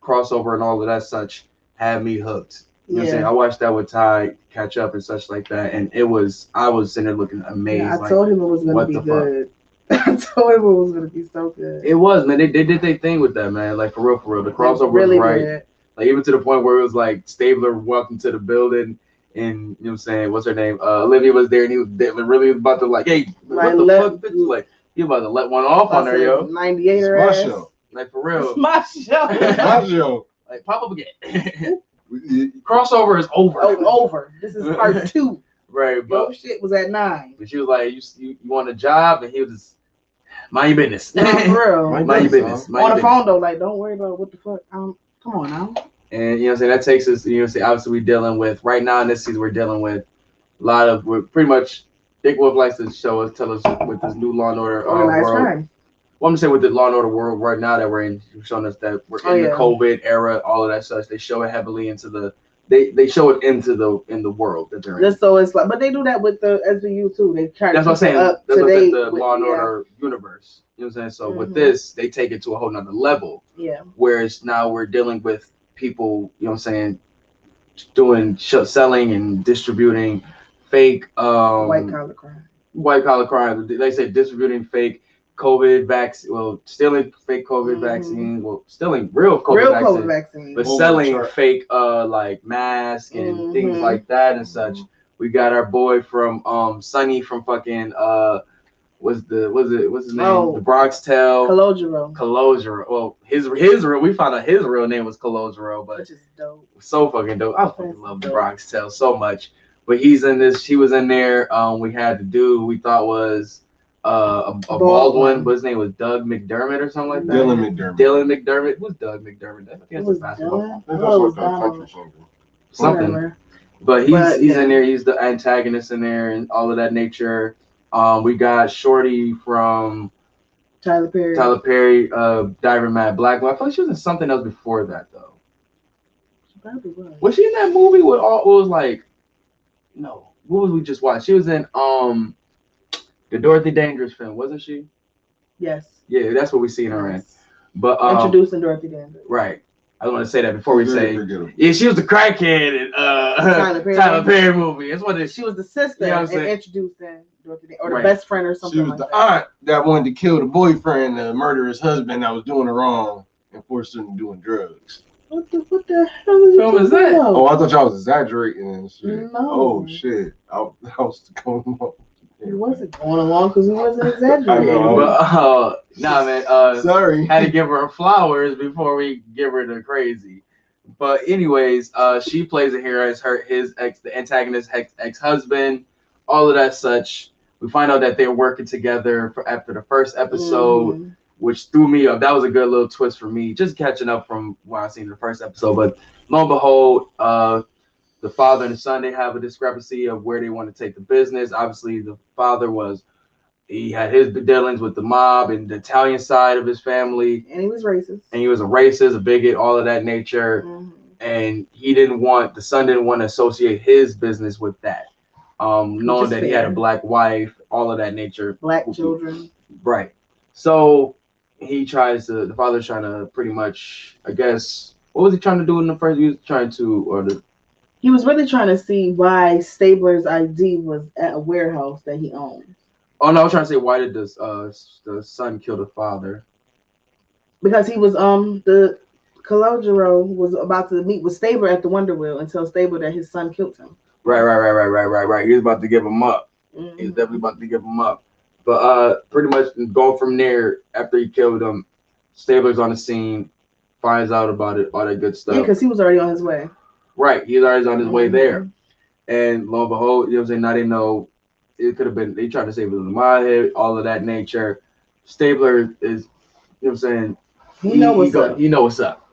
crossover and all of that such, had me hooked. You know what I'm saying? I watched that with Ty, catch up and such like that. And I was sitting there looking amazed. Yeah, I told him it was going to be good. I told him it was gonna be so good. It was, man. They did their thing with that, man. Like for real. The crossover really was right. Good. Like even to the point where it was like Stabler walked into the building, and you know what I'm saying, what's her name? Olivia was there, and he was really about to like, hey, what the fuck, bitch? Like he about to let one off on her, yo. 98 or ass. Show. Like for real. It's my show. My show. Like pop up again. Crossover is over. Oh, over. This is part 2. Right, but your shit was at 9. But she was like, you want a job, and he was just. Mind your business. No, for real. Mind your business. On the phone though, like don't worry about what the fuck. Come on now. And you know what I'm saying, that takes us, you know what I'm saying, obviously we're dealing with right now in this season, we're dealing with we're pretty much Dick Wolf likes to tell us with this new Law and Order world. Crime. Well, I'm saying with the Law and Order world right now that we're in, showing us that we're in the COVID era, all of that such. They show it heavily into the they show it in the world that they're in. So it's like, but they do that with the SVU too. They try to keep it up to date the Law and Order universe. You know what I'm saying? So with this, they take it to a whole nother level. Yeah. Whereas now we're dealing with people, you know what I'm saying, doing selling and distributing fake white collar crime. White collar crime. They say distributing fake COVID vaccine, stealing fake COVID vaccine, stealing real COVID vaccine, but selling fake like masks and things like that and such. We got our boy from Sonny from fucking what's his name? Oh, The Bronx Tale. Calogero, Calogero. Well, his real. We found out his real name was Calogero, but which is dope. so fucking dope. I fucking That's love the dope. Bronx Tale so much. But he's in this. He was in there. We had the dude who we thought was a Baldwin, but his name was Doug McDermott or something like that. Dylan McDermott. Dylan McDermott. Who's Doug McDermott? I think It that's was a basketball Dylan. I think Oh, that's it was what country Donald. singer. something. Whatever. But But, he's yeah. in there. He's the antagonist in there and all of that nature. We got Shorty from Tyler Perry. Diamond Mad Black. But I feel like she was in something else before that though. She probably was. Was she in that movie with all? It was like, no. What was we just watched? She was in the Dorothy Dandridge film, wasn't she? Yes. Yeah, that's what we seen her in. Yes. But Introducing Dorothy Dandridge. right. I want to say that before we Very say. forgettable. Yeah, she was the crackhead in Tyler Perry movie. It's what it is. She was the sister You know what I'm and saying? introducing Dorothy Dandridge, or the Right. best friend or something She was like the that. aunt that wanted to kill the boyfriend and murder his husband that was doing her wrong and forced him to doing drugs. What the hell is Film is that? Oh, I thought y'all was exaggerating and shit. No. Oh shit. I was going on. He wasn't going along because he wasn't I exaggerating. know. But nah, man. Sorry. Had to give her flowers before we give her the crazy. But anyways, she plays it here as the antagonist ex-husband, all of that such. We find out that they're working together after the first episode, Mhm. which threw me up. That was a good little twist for me, just catching up from what I seen in the first episode. But lo and behold, the father and the son, they have a discrepancy of where they want to take the business. Obviously, the father he had his dealings with the mob and the Italian side of his family, And he was racist. and he was a racist, a bigot, all of that nature. Mhm. And the son didn't want to associate his business with that. Knowing is that he had a fair. black wife, all of that nature. Black children. Right. So the father's trying to pretty much, I guess, what was he trying to do in the first? He was trying to, He was really trying to see why Stabler's ID was at a warehouse that he owned. oh no, I was trying to say, why did the son kill the father? Because he was the Calogero was about to meet with Stabler at the Wonder Wheel and tell Stabler that his son killed him. Right. He was about to give him up. Mhm. He's definitely about to give him up. But pretty much going from there, after he killed him, Stabler's on the scene, finds out about it, all that good stuff. Yeah, because he was already on his way. Right, he's already on his way Mhm. there. And lo and behold, you know what I'm saying? Now they know it could have been, they tried to say it was in my head, all of that nature. Stabler is, you know what I'm saying? He know what's up. He know what's up.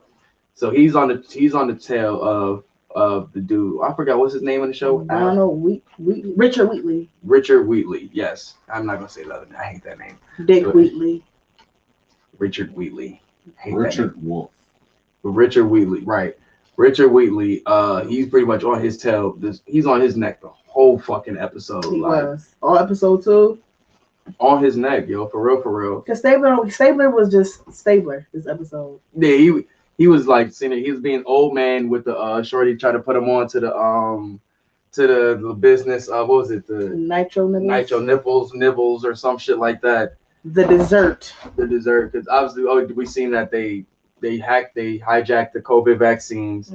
So he's on the tail of the dude. I forgot what's his name in the show. Richard Wheatley. Richard Wheatley. Yes, I'm not gonna say the other name. I hate that name. Dick Wheatley. Richard Wheatley. Richard Wolf. Richard Wheatley. Right. Richard Wheatley. He's pretty much on his tail. He's on his neck the whole fucking episode. He was all episode 2. On his neck, yo, for real. Because Stabler was just Stabler this episode. Yeah, he was like seeing it. He was being old man with the shorty trying to put him on to the business of what was it, the Nitro nibbles or some shit like that. The dessert Because obviously we seen that they hijacked the COVID vaccines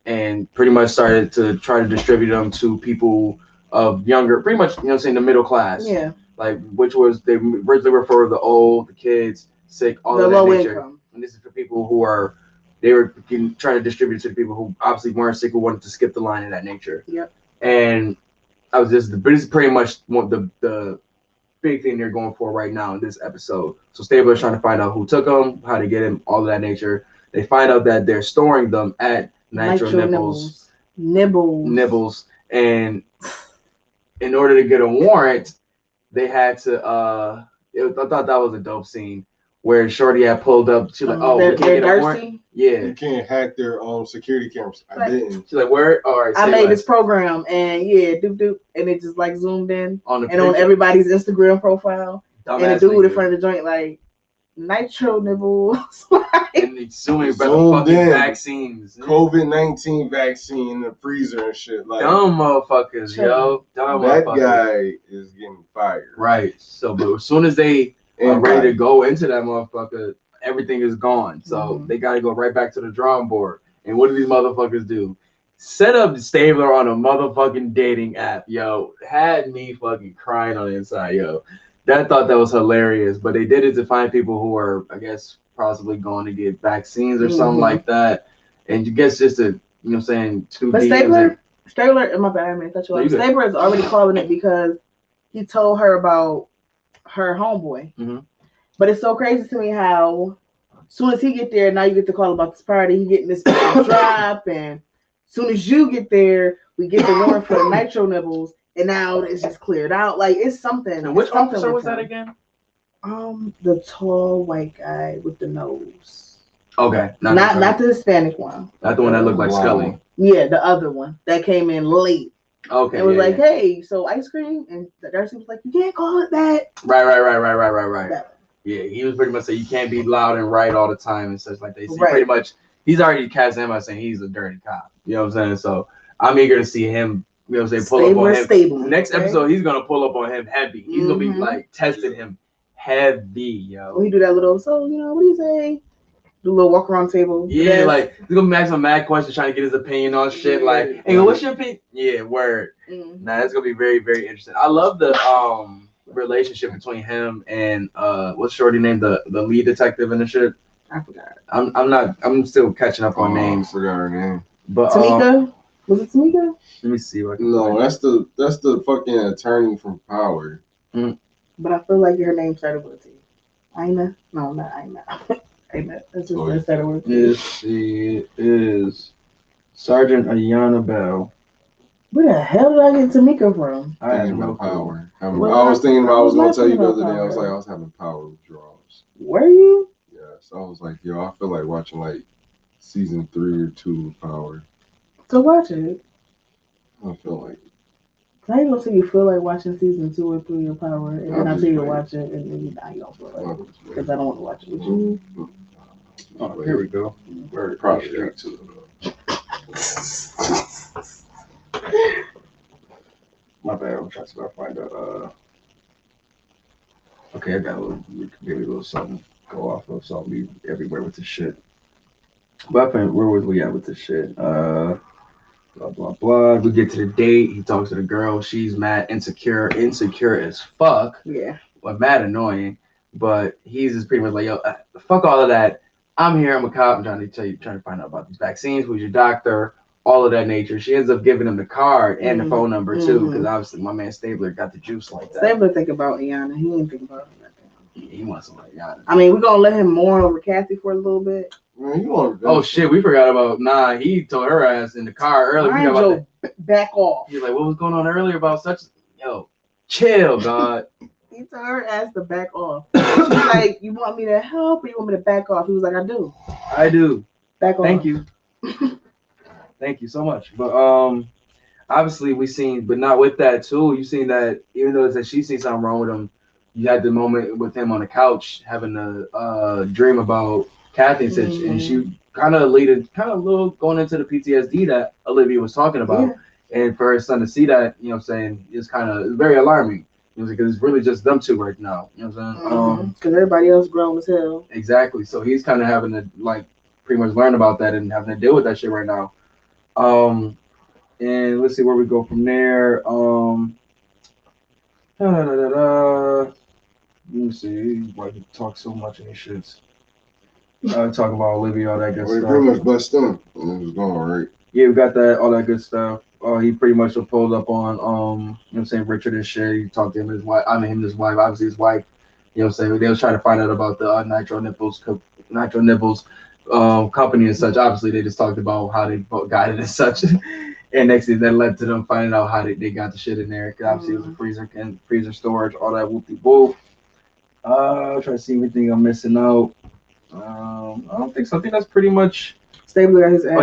and pretty much started to try to distribute them to people of younger, pretty much, you know what I'm saying, the middle class. Yeah. Like, which was, they originally refer to the old, the kids, sick, all the of that low nature. income. And this is for people who they were trying to distribute to the people who obviously weren't sick, who wanted to skip the line of that nature. Yep. And this is pretty much the big thing they're going for right now in this episode. So Stabler's trying to find out who took them, how to get him, all of that nature. They find out that they're storing them at Nitro Nibbles. And in order to get a warrant, they had to I thought that was a dope scene where Shorty had pulled up. She's like, "Oh, we can't get a warrant." Yeah, you can't hack their security cameras. I didn't. She's like, "Where? All right." I made this program, and doop, and it just like zoomed in on the and on everybody's Instagram profile, dumbass and the dude nigga in front of the joint like Nitro Nibbles. and it's zooming about the fucking vaccines, COVID-19 vaccine in the freezer and shit. Like dumb motherfuckers, yo. Dumb that motherfuckers. guy is getting fired. Right. So, but as soon as they are ready to go into that motherfucker, everything is gone. So they got to go right back to the drawing board. And what do these motherfuckers do? Set up Stabler on a motherfucking dating app, yo. Had me fucking crying on the inside, yo. That thought that was hilarious, but they did it to find people who are, I guess, possibly going to get vaccines or something like that. And you guess just to, you know what I'm saying, two But DMs. Stabler, my bad, I mean, cut you No, off. you good. Stabler is already calling it because he told her about her homeboy. Mhm. But it's so crazy to me how soon as he get there, now you get the call about this party. He getting this drop, and soon as you get there, we get the warrant for the nitro nibbles, and now it's just cleared out. Like it's something. And which it's something officer with was that him. again? The tall white guy with the nose. Okay, Not the Hispanic one. Not the one that looked like Scully. Yeah, the other one that came in late. Okay, It was like, hey, so ice cream, and Darcy was like, you can't call it that. Right. Yeah, he was pretty much saying you can't be loud and right all the time and such like that. So pretty much, he's already cast him out saying he's a dirty cop. You know what I'm saying? So I'm eager to see him. You know what I'm saying? Pull up on him. Next episode, he's gonna pull up on him heavy. He's gonna be like testing him heavy, yo. When he do that little, so what do you say? Do a little walk around table. Yeah, like he's gonna ask him mad questions, trying to get his opinion on shit. Like, hey, what's your opinion? Yeah, word. Nah, that's gonna be very, very interesting. I love the relationship between him and what's Shorty named the lead detective in the shit. I forgot. I'm still catching up on names. I forgot her name. But Tamika? Was it Tamika? Let me see. No, that's the fucking attorney from Power. But I feel like her name started with a T. Aina? No, not Aina. Aina. That's just that started with a T. It is Sergeant Ayanna Bell. Where the hell did I get Tamika from? I had no Power. I was thinking about. I was gonna tell you the other day. I was like, I was having power withdrawals. Were you? Yes. I was like, yo, I feel like watching like season 3 or 2 of Power. So watch it. I feel like. I ain't gonna say you feel like watching season 2 or 3 of Power, and then I tell you to watch it, and then you don't feel like it because I don't want to watch it with you. Oh, here we go. Very project to My bad. I'm trying to find out. Okay, I got a little, maybe a little something go off of, so I'll be everywhere with this shit. But where was we at with this shit? Blah blah blah. We get to the date. He talks to the girl. She's mad, insecure as fuck. Yeah. Well, mad annoying. But he's just pretty much like, yo, fuck all of that. I'm here. I'm a cop. I'm trying to find out about these vaccines. Who's your doctor? All of that nature. She ends up giving him the card and the phone number too, because obviously my man Stabler got the juice like that. Stabler think about Iana. He ain't think about nothing. He wants somebody Iana. I mean, we're gonna let him mourn over Kathy for a little bit. Man, oh shit, we forgot about he told her ass in the car earlier. Back off. He's like, what was going on earlier about such? Yo, chill, God. He told her ass to back off. She's like, you want me to help or you want me to back off? He was like, I do. I do. Back off. Thank you. Thank you so much. But obviously we seen, but not with that too. You seen that even though that she seen something wrong with him, you had the moment with him on the couch having a dream about Kathy and she kind of a little going into the PTSD that Olivia was talking about. Yeah. And for her son to see that, you know what I'm saying, is kind of very alarming. Because it's really just them two right now. You know what I'm saying? Because everybody else grown as hell. Exactly. So he's kind of having to pretty much learn about that and having to deal with that shit right now. And let's see where we go from there. Let me see why he talks so much in these shits. Talk about Olivia, all that good stuff. Pretty much bust him. And it was going right. Yeah, we got that, all that good stuff. He pretty much pulled up on you know what I'm saying, Richard and shit. He talked to him, his wife, obviously his wife, you know what I'm saying. They was trying to find out about the Nitro Nipples company and such. Obviously they just talked about how they got it and such. And next thing that led to them finding out how they got the shit in there. Cause obviously it was a freezer storage, all that whoopty whoop. Trying to see anything I'm missing out. I don't think so. I think that's pretty much Stabler got his ass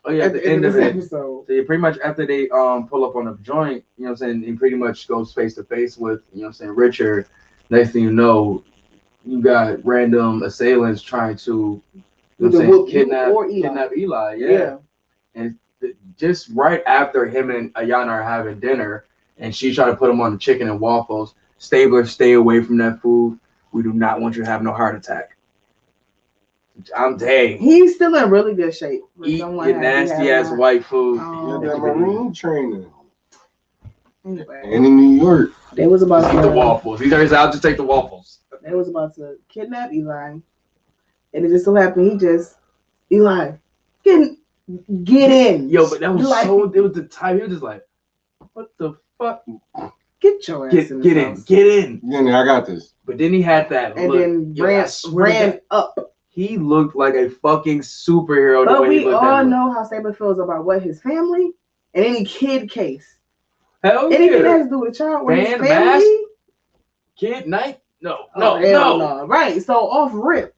at the end of it. Episode. So you pretty much after they pull up on a joint, you know what I'm saying, he pretty much goes face to face with, you know what I'm saying, Richard. Next thing you know, you got random assailants trying to, you know what I'm saying, kidnap Eli. Yeah. And just right after him and Ayana are having dinner and she tried to put him on the chicken and waffles, Stabler, stay away from that food. We do not want you to have no heart attack. I'm dang. He's still in really good shape. Eat your nasty ass white food. Yeah, that Marine training. Anyway, And in New York. they was about Just eat the waffles. He said, "I'll just take the waffles." They was about to kidnap Eli, and it just so happened Eli, get get in. Yo, but that was Eli, so. It was the time. He was just like, "What the fuck? get your ass in. Get in, House. get in." Yeah, I got this. But then he had that And look. then Yo, I swear to ran God, up. he looked like a fucking superhero. The But way he we looked all at me. know how Saber feels about what his family and any kid case. Hell Anything that yeah. has to do with a child or his Band, family. mask, kid night. No, Oh, hell no. Right. So off rip,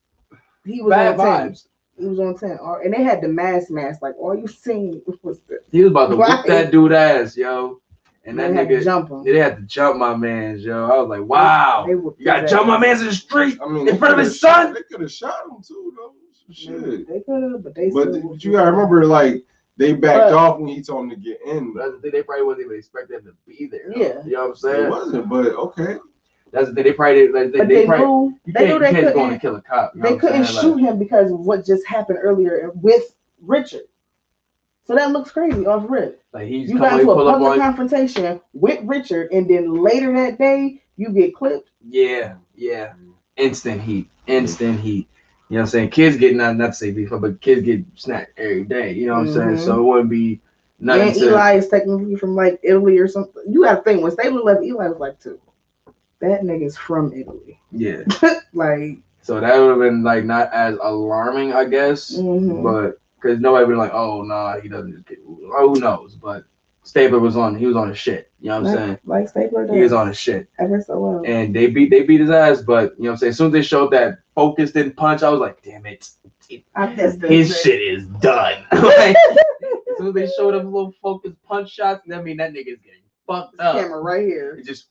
he was Bad on 10. vibes. He was on 10. And they had the mask. Like all you seen was the He was about to Right. whoop that dude ass, yo. And that they had to nigga, jump him. they had to jump my man's, yo. I was like, wow. They whooped You gotta his jump my ass. man's in the street I mean, in front of his son. They could have shot him too, though. Shit. They could have, but they But still you gotta remember, like, they backed But- off when he told him to get in. But that's the thing, they probably wasn't even expecting him to be there. Yeah. You know what I'm It saying? wasn't, but okay. That's the thing, they probably didn't, But they they probably, knew you they can't, knew you they can't go in couldn't. and kill a cop. You know They what I'm couldn't saying? shoot Like, him because of what just happened earlier with Richard. So that looks crazy off rip. like he's You got coming, into a pull up public on. confrontation with Richard, and then later that day you get clipped. Yeah. Instant heat. Instant heat. You know what I'm saying? Kids get not to say before, but kids get snapped every day. You know what I'm saying? Mhm. So it wouldn't be nothing. And Eli is technically from like Italy or something. You got to think when Stabler left, Eli was like 2. That nigga's from Italy. Yeah. Like, So that would have been like not as alarming, I guess, Mhm. but because nobody would be like, oh nah, he doesn't just get. Oh, who knows? But Stabler was on. He was on his shit. You know what I'm saying? like Stabler does. He was on his shit, Ever so well. and they beat his ass. But you know what I'm saying? As soon as they showed that focus didn't punch, I was like, damn it, his shit is done. Like, as soon as they showed him little focus punch shots, that mean that nigga's getting fucked up. Camera right here. It just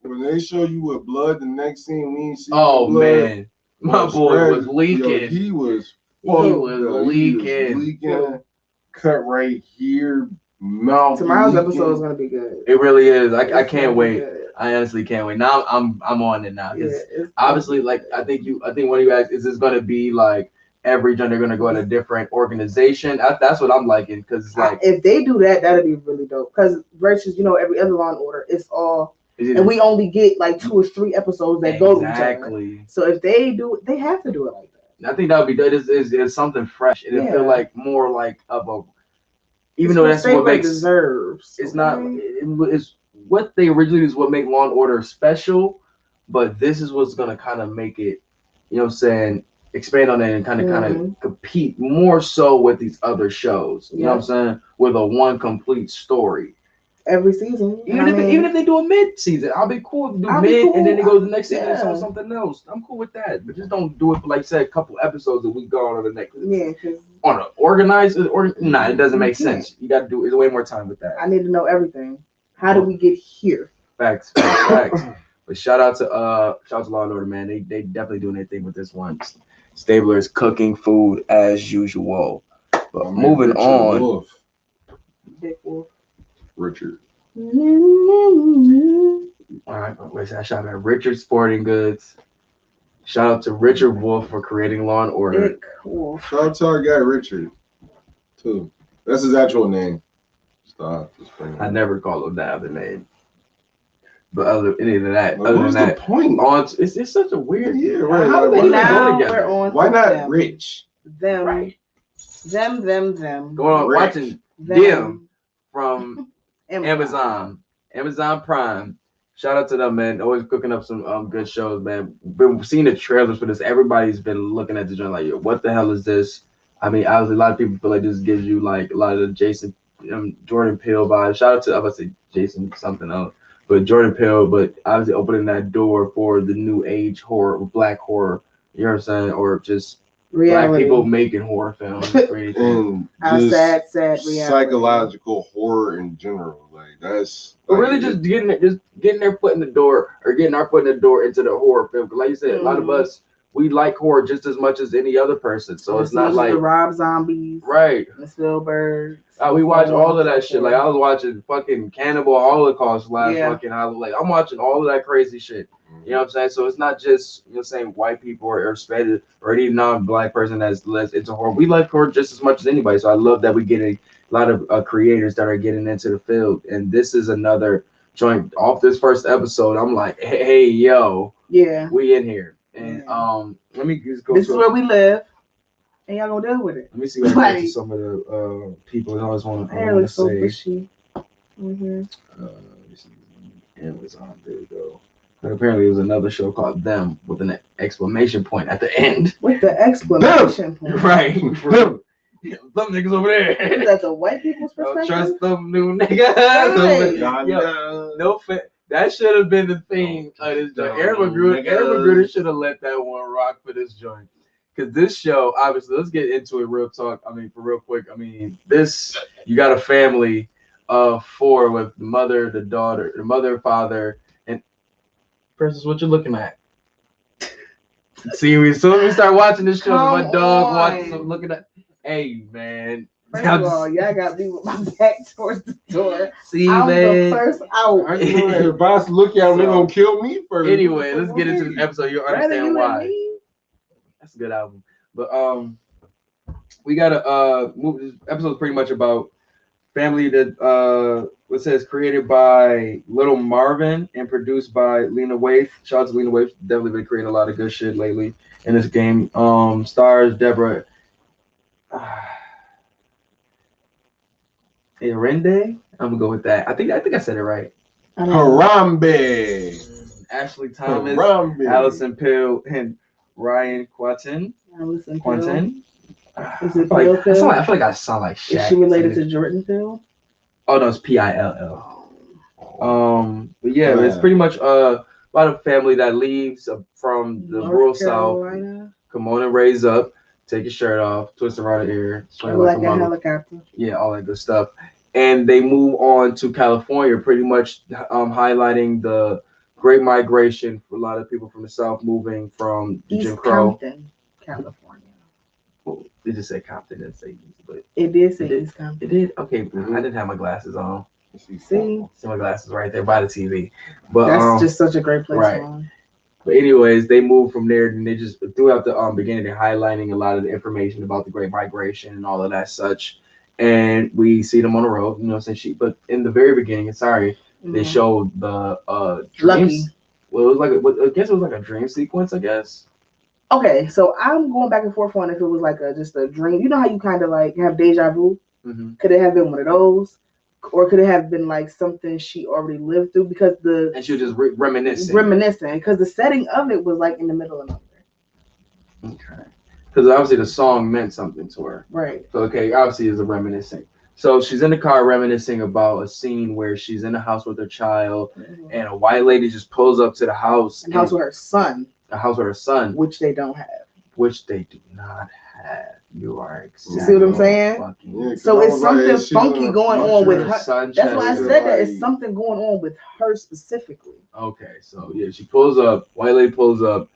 When they show you with blood, the next scene we ain't see. oh blood, man, my boy was Yo, leaking. he was leaking. Cut right here, mouth. Tomorrow's leaking. episode is gonna be good. It really is. I It's can't gonna be wait. good. I honestly can't wait. Now I'm on it now. Yeah, Because it's obviously, like I think one of you asked, is this gonna be like every time they're gonna go in a different organization? That's what I'm liking because it's like if they do that, that'd be really dope. Because versus, every other Law and Order, it's all, and we only get like 2 or 3 episodes that go to each other. exactly. So if they do it, they have to do it like that. I think that would be good. It's something fresh. It'll Yeah. feel like more like of a. Even It's though that's what Stabler makes deserves. it's okay? not. It's what they originally is what make Law and Order special, but this is what's gonna kind of make it. You know what I'm saying? Expand on it and kind of compete more so with these other shows. You know what I'm saying? With a one complete story. Every season. Even if they do a mid season, I'll be cool to do I'll be mid cool. and then they go to the next season and Yeah. show something else. I'm cool with that. But just don't do it for like say a couple episodes that we go on to the next. Yeah, because On an organized or nah, it doesn't make You can't. sense. You got to do. There's way more time with that. I need to know everything. How did we get here? Facts. But shout out to Law and Order, man. They definitely doing their thing with this one. Stabler is cooking food as usual. But Man, moving Richard on. Wolf. Dick Wolf. Richard. All right, shout out to Richard Sporting Goods. Shout out to Richard Wolf for creating Law and Order. Dick Wolf. Shout out to our guy Richard, too. That's his actual name. Stop. I never call him that other name. But other than that, What was the point? It's such a weird. Yeah, right. How do they Like, even Now go together? we're on Why to not them. Rich? Them. Right. Them. Going on Rick. watching them from Amazon Prime. Shout out to them, man. Always cooking up some good shows, man. Been seeing the trailers for this. Everybody's been looking at the joint like, yo, what the hell is this? I mean, obviously, a lot of people feel like this gives you like a lot of the Jason, Jordan Peele vibes. Shout out to, I was about to say Jason something else, but Jordan Peele, but obviously opening that door for the new age horror, black horror. You know what I'm saying? Or just reality. black people making horror films. And Our just sad reality. psychological horror in general. Like that's. But like, really, just getting their foot in the door, or getting our foot in the door into the horror film. Because, like you said, a lot of us we like horror just as much as any other person. So it's not like the Rob Zombies, right. the Spielberg. We watch all of that shit. Like I was watching fucking Cannibal Holocaust last Yeah. fucking Halloween. Like I'm watching all of that crazy shit. You know what I'm saying? So it's not just saying white people or Spanish or any non-black person that's less into horror. We like horror just as much as anybody. So I love that we get a lot of creators that are getting into the field. And this is another joint off this first episode. I'm like, hey, yo, Yeah. we in here. And Yeah. let me just go. This is where we live, and y'all gonna deal with it. Let me see what I get to some of the people that always want to so say. bushy. Mm-hmm. Let me see. Amazon. There we go. But apparently, it was another show called Them with an exclamation point at the end. With the exclamation point. Right. Them niggas over there. Is that the white people's Don't perspective? trust them new niggas. Right. Yo, no that should have been the theme of this joint. Aaron Magruder should have let that one rock for this joint. Because this show, obviously, let's get into it real talk. I mean, for real quick. I mean, you got a family of four with the mother, the daughter, the mother, father, and Princess, what you looking at? See, as soon as we start watching this show, my dog watching, looking at. Hey, man. First of all, y'all got me with my back towards the door. See, I'm man. the first out. If boss look at him, they're gonna kill me first. Anyway, let's get into the episode. You'll understand why. That's a good album. But we gotta move. This episode is pretty much about family that what says created by Little Marvin and produced by Lena Waithe. Shout out to Lena Waithe. Definitely been creating a lot of good shit lately in this game. Stars Deborah Arende. I'm gonna go with that. I think I said it right. Harambe. Ashley Thomas, Allison Pill, and Ryan Quanten. Quanten. Is it I feel like I sound like Shaq. Is she related to Jordan Pill? Oh no, it's Pill. But yeah, it's pretty much a lot of family that leaves from the rural South. Come on and raise up, take your shirt off, twist around the ear, swing like a helicopter. Yeah, all that good stuff. And they move on to California, pretty much highlighting the Great Migration for a lot of people from the South moving from Jim Crow. Compton, California. Well, they just said Compton, didn't say East, but it did say East Compton. It did? Okay, I didn't have my glasses on. See my glasses right there by the TV. But that's just such a great place. Right. But anyways, they moved from there, and they just throughout the beginning, they're highlighting a lot of the information about the Great Migration and all of that such. And we see them on the road, but in the very beginning, they showed the dreams. Lucky. Well, it was I guess it was like a dream sequence, I guess. Okay, so I'm going back and forth on if it was like just a dream. You know how you kind of like have deja vu? Mm-hmm. Could it have been one of those? Or could it have been like something she already lived through? Because and she was just reminiscing. Because the setting of it was like in the middle of nowhere. Okay. Because obviously the song meant something to her. Right. So, obviously it's a reminiscing. So she's in the car reminiscing about a scene where she's in the house with her child, and a white lady just pulls up to the house. A house with her son. A house with her son. Which they don't have. Which they do not have. You are exactly. You see what I'm saying? Yeah, so it's something funky going on with her. That's why I said that. It's something going on with her specifically. Okay, so yeah, she pulls up. White lady pulls up,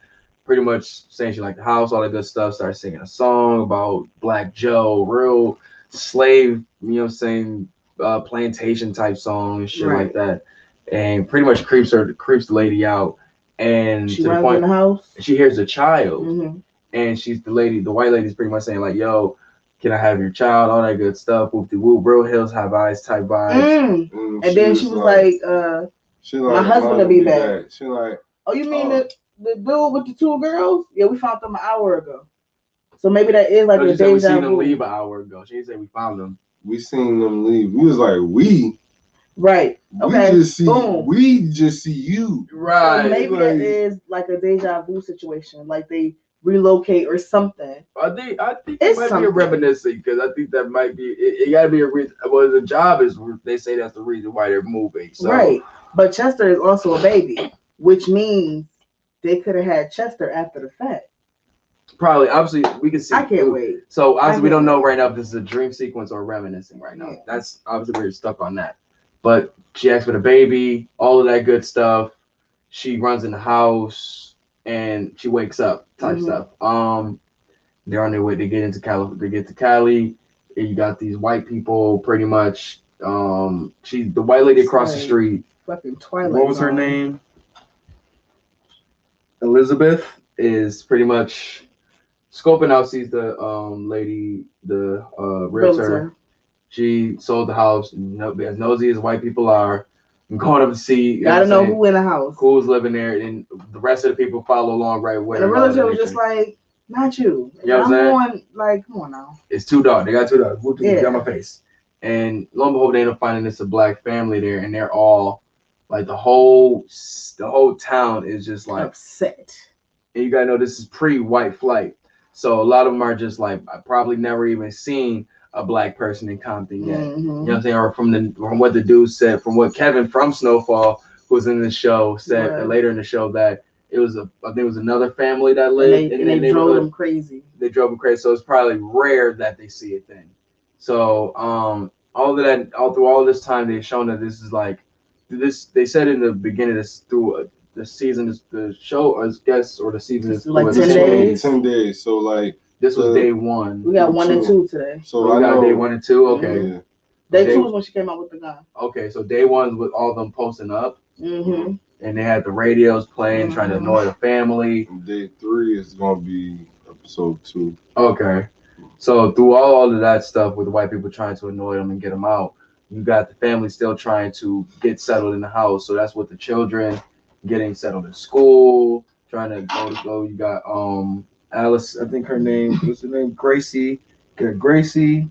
pretty much saying she liked the house, all that good stuff. Starts singing a song about Black Joe, real slave, plantation type song and shit like that, and pretty much creeps the lady out. And she runs in the house. She hears a child. Mm-hmm. And the white lady's pretty much saying like, yo, can I have your child? All that good stuff. Whoop de whoop, real Hills Have Eyes type vibes. And then she was like, my husband will be back. She like, oh, you mean the dude with the two girls? Yeah, we found them an hour ago. So maybe that is like a deja vu. We seen them leave an hour ago. She didn't say we found them. We seen them leave. We was like, Right. Okay. We just see you. Right. So maybe that is like a deja vu situation. Like they relocate or something. I think it might be a reminiscing because I think that might be it gotta be a reason. Well, the job is they say that's the reason why they're moving. So. Right, but Chester is also a baby, which means they could have had Chester after the fact. Probably, obviously, we can see. I can't wait. So obviously, we don't know right now if this is a dream sequence or reminiscing right now. Yeah. That's obviously we're stuck on that. But she asked for the baby, all of that good stuff. She runs in the house. And she wakes up type stuff. They're on their way to get into Cali. They get to Cali. And you got these white people pretty much. The white lady across the street. Fucking Twilight. What was her name? Elizabeth is pretty much scoping out, sees the lady, the realtor. Realtor. She sold the house. As nosy as white people are, I'm going up to see. You know what Gotta I'm know saying? who in the house. Who's living there, and the rest of the people follow along right with And her. the And all of realtor that was just nature. like, not you. You know And what I'm I'm saying? going, like, come on now. It's two dogs. They got two dogs. Whoop, Yeah. got my face. And lo and behold, they end up finding it's a black family there, and they're all like the whole town is just like, Upset. and you gotta know this is pre-white flight, so a lot of them are just like, I probably never even seen a black person in Compton yet. You know what I'm saying? Or from what the dude said, from what Kevin from Snowfall, who's in the show, said Right. later in the show that I think it was another family that And lived in the they drove neighborhood. them crazy. They drove them crazy, so it's probably rare that they see it then. So all of that, all through all this time, they've shown that this is like this. They said in the beginning, this through the season, the show, I guess, or the season This is is like through 10 This one days. 10 days. So like This was the day one. We got 1 and Two. 2 today. so We I got know day 1 and 2. Okay. yeah. Day Day- 2 was when she came out with the gun. Okay, so day one with all them posting up, Mm-hmm. and they had the radios playing, trying to annoy the family. And day 3 is gonna be episode 2. Okay. So through all of that stuff with the white people trying to annoy them and get them out, you got the family still trying to get settled in the house. So that's what the children getting settled in school, trying to go. You got Alice, I think her name, what's her name? Gracie. Got Gracie.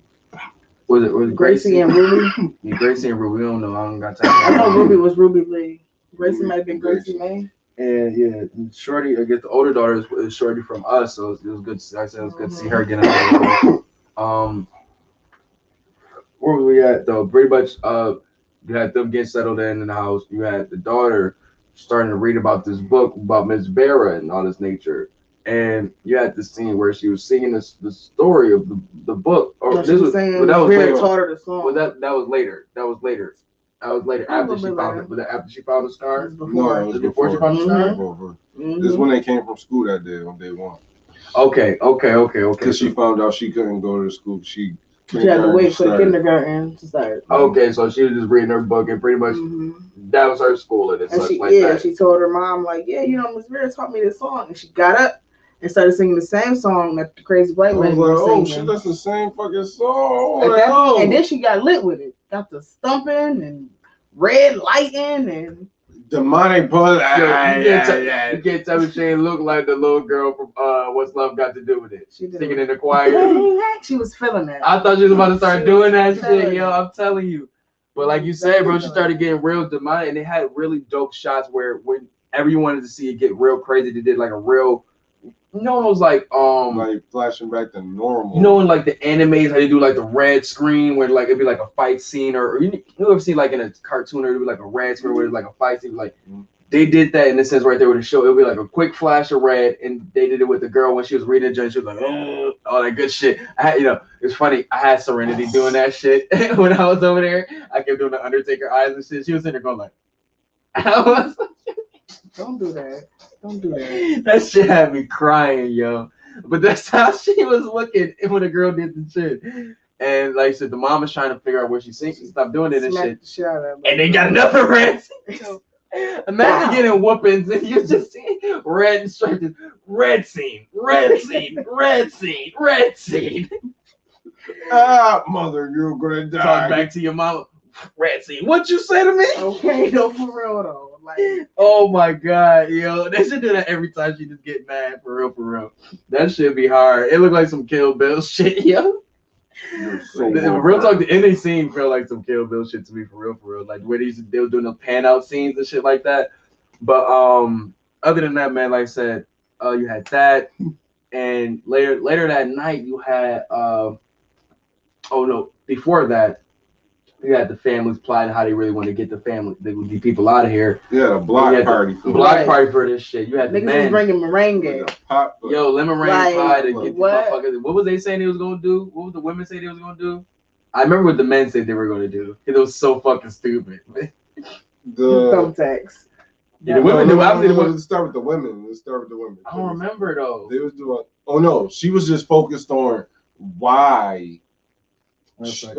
Was it Gracie and Ruby. Yeah, Gracie and Ruby. We don't know. I don't got time. I know Ruby was Ruby Lee. Gracie might have been Gracie May. And yeah, and Shorty, I guess the older daughter is Shorty from Us, so it was good. Like I said, it was good to see her getting out. Where were we at though? Pretty much, you had them get settled in the house. You had the daughter starting to read about this book about Miss Vera and all this nature, and you had the scene where she was singing the story of the book. Or No, she this was saying but that was Vera later. taught her the song. Well, that was later. That was later. That was later A after little she bit found later. it. Was that after she found the It scar? was No, before. it was Before she found the scar? Before. This Mhm. is when they came from school that day on day 1. Okay. Because she found out she couldn't go to school. She She had to kindergarten wait for the started. kindergarten to start. Okay, so she was just reading her book and pretty much that was her schooling and And such she, like yeah, that. she told her mom, like, yeah, you know, Miss Vera taught me this song. And she got up and started singing the same song that the crazy white I was lady like, was oh singing. shit, that's the same fucking song. And, Like, oh. and then she got lit with it. Got the stumping and red lighting and demonic buzz. You can't tell me she ain't look like the little girl from What's Love Got to Do with It. she did. Singing in the choir. She was feeling that. I thought she was about to start She doing was that feeling shit, yo. it. I'm telling you. But like you said, bro, she started getting real demonic, and they had really dope shots where when everyone wanted to see it get real crazy, they did like a real, it was like flashing back to normal. you know, in like the animes, how they do like the red screen where like it'd be like a fight scene, or you ever see like in a cartoon, or it'd be like a red screen where it's like a fight scene, like they did that in the sense right there with the show. It'd be like a quick flash of red, and they did it with the girl when she was reading the joint. She was like, oh, all that good shit. It's funny. I had Serenity doing that shit when I was over there. I kept doing the Undertaker eyes and shit. She was sitting there going like, I was Don't do that. Don't do that. that shit had me crying, yo. But that's how she was looking when the girl did the shit. And like I said, the mom was trying to figure out where she's sinking. Stop doing it and Smack shit. the shit out of that And they lady. got another red. Imagine Wow. getting whoopings and you just see red and striped. Red scene, red scene, red scene, red scene. Mother, you're gonna die. Talk back to your mama. Red scene. What you say to me? Okay, no, for real though. Like, Oh my god, yo. They should do that every time she just get mad, for real, for real. That should be hard. It looked like some Kill Bill shit, yo. You're so Real talk, the ending scene felt like some Kill Bill shit to me, for real, for real. Like where they were doing the pan out scenes and shit like that. But other than that, man, like I said, you had that, and later that night you had before that you had the families plotting how they really want to get the people out of here. Yeah, a block party. Block party for this shit. You had the niggas was men. bringing meringue. Yo, lemon rain Like, pie to get what? these motherfuckers. What was they saying they was gonna do? What was the women say they was gonna do? I remember what the men said they were gonna do. It was so fucking stupid. Thumbtacks. Yeah, the women do. Let's start with the women. I don't remember though. They was doing. Oh no, she was just focused on why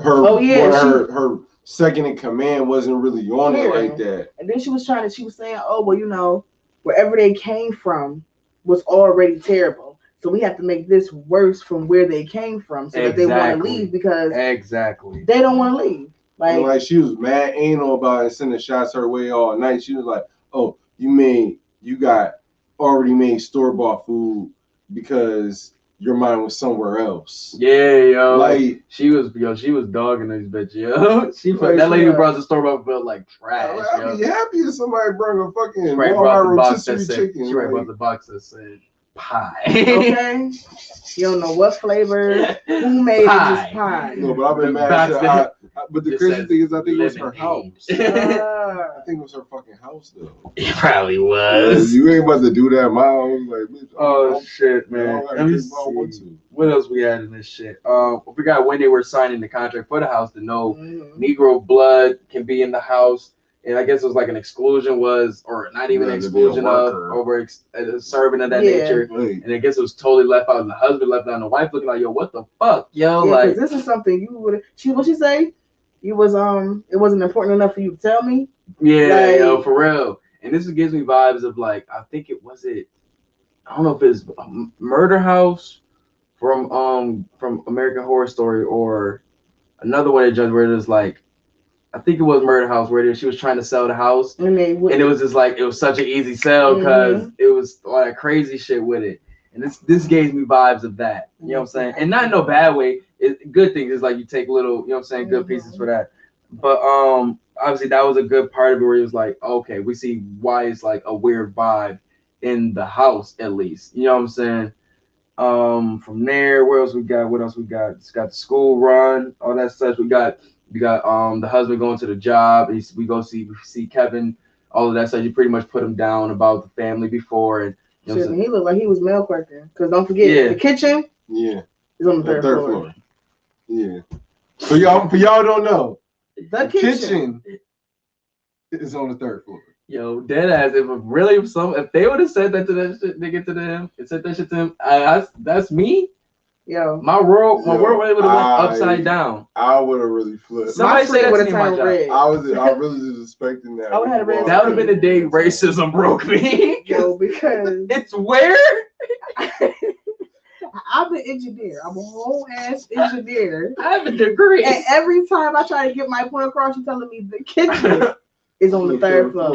her second in command wasn't really on it like that. And then she was saying, oh well, you know, wherever they came from, was already terrible. So we have to make this worse from where they came from, so that they want to leave because they don't want to leave. Like she was mad anal about it, sending shots her way all night. She was like, "Oh, you got already made store bought food because your mind was somewhere else." Yeah, yo, like she was dogging this bitch, yo. That lady who brought the store bought felt like trash. I'd be happy if somebody brought a fucking Walmart rotisserie chicken. She brought the box that said pie. Okay. You don't know what flavor, who made this pie. No, but I've been mad. But the crazy thing is, I think it was her house. I think it was her fucking house, though. It probably was. You ain't about to do that, Mom. Like, bitch, oh shit, man. Let me see. What else we had in this shit? We got when they were signing the contract for the house to know Negro blood can be in the house. And I guess it was like an exclusion or not even an exclusion of over serving of that nature. Right. And I guess it was totally left out, and the husband left out, and the wife looking like, yo, what the fuck, yo, like this is something you would. What she say? You was it wasn't important enough for you to tell me. Yeah, yo, for real. And this gives me vibes of like I don't know if it's Murder House from American Horror Story or another one of Judge where it was like. I think it was Murder House where she was trying to sell the house, and it was just like it was such an easy sell because it was all that crazy shit with it. And this gave me vibes of that, you know what I'm saying? And not in no bad way. Good things is like you take little, you know what I'm saying, good pieces for that. But obviously that was a good part of it where it was like, okay, we see why it's like a weird vibe in the house at least, you know what I'm saying? From there, what else we got? It's got the school run, all that stuff. We got the husband going to the job. We see Kevin, all of that stuff. You pretty much put him down about the family before, and he looked like he was mail collecting. Because don't forget the kitchen. Yeah, is on the third floor. Yeah. For y'all don't know, the kitchen is on the third floor. Yo, dead ass. If they would have said that to that shit, nigga, to him, and said that shit to him, that's me. Yo, my world would have went upside down. I would have really flipped. Somebody say that to me, my job. I really was expecting that. I would have red. That would have been the day racism broke me. Yo, because it's where I'm an engineer. I'm a whole ass engineer. I have a degree. And every time I try to get my point across, you're telling me the kitchen is on the third floor.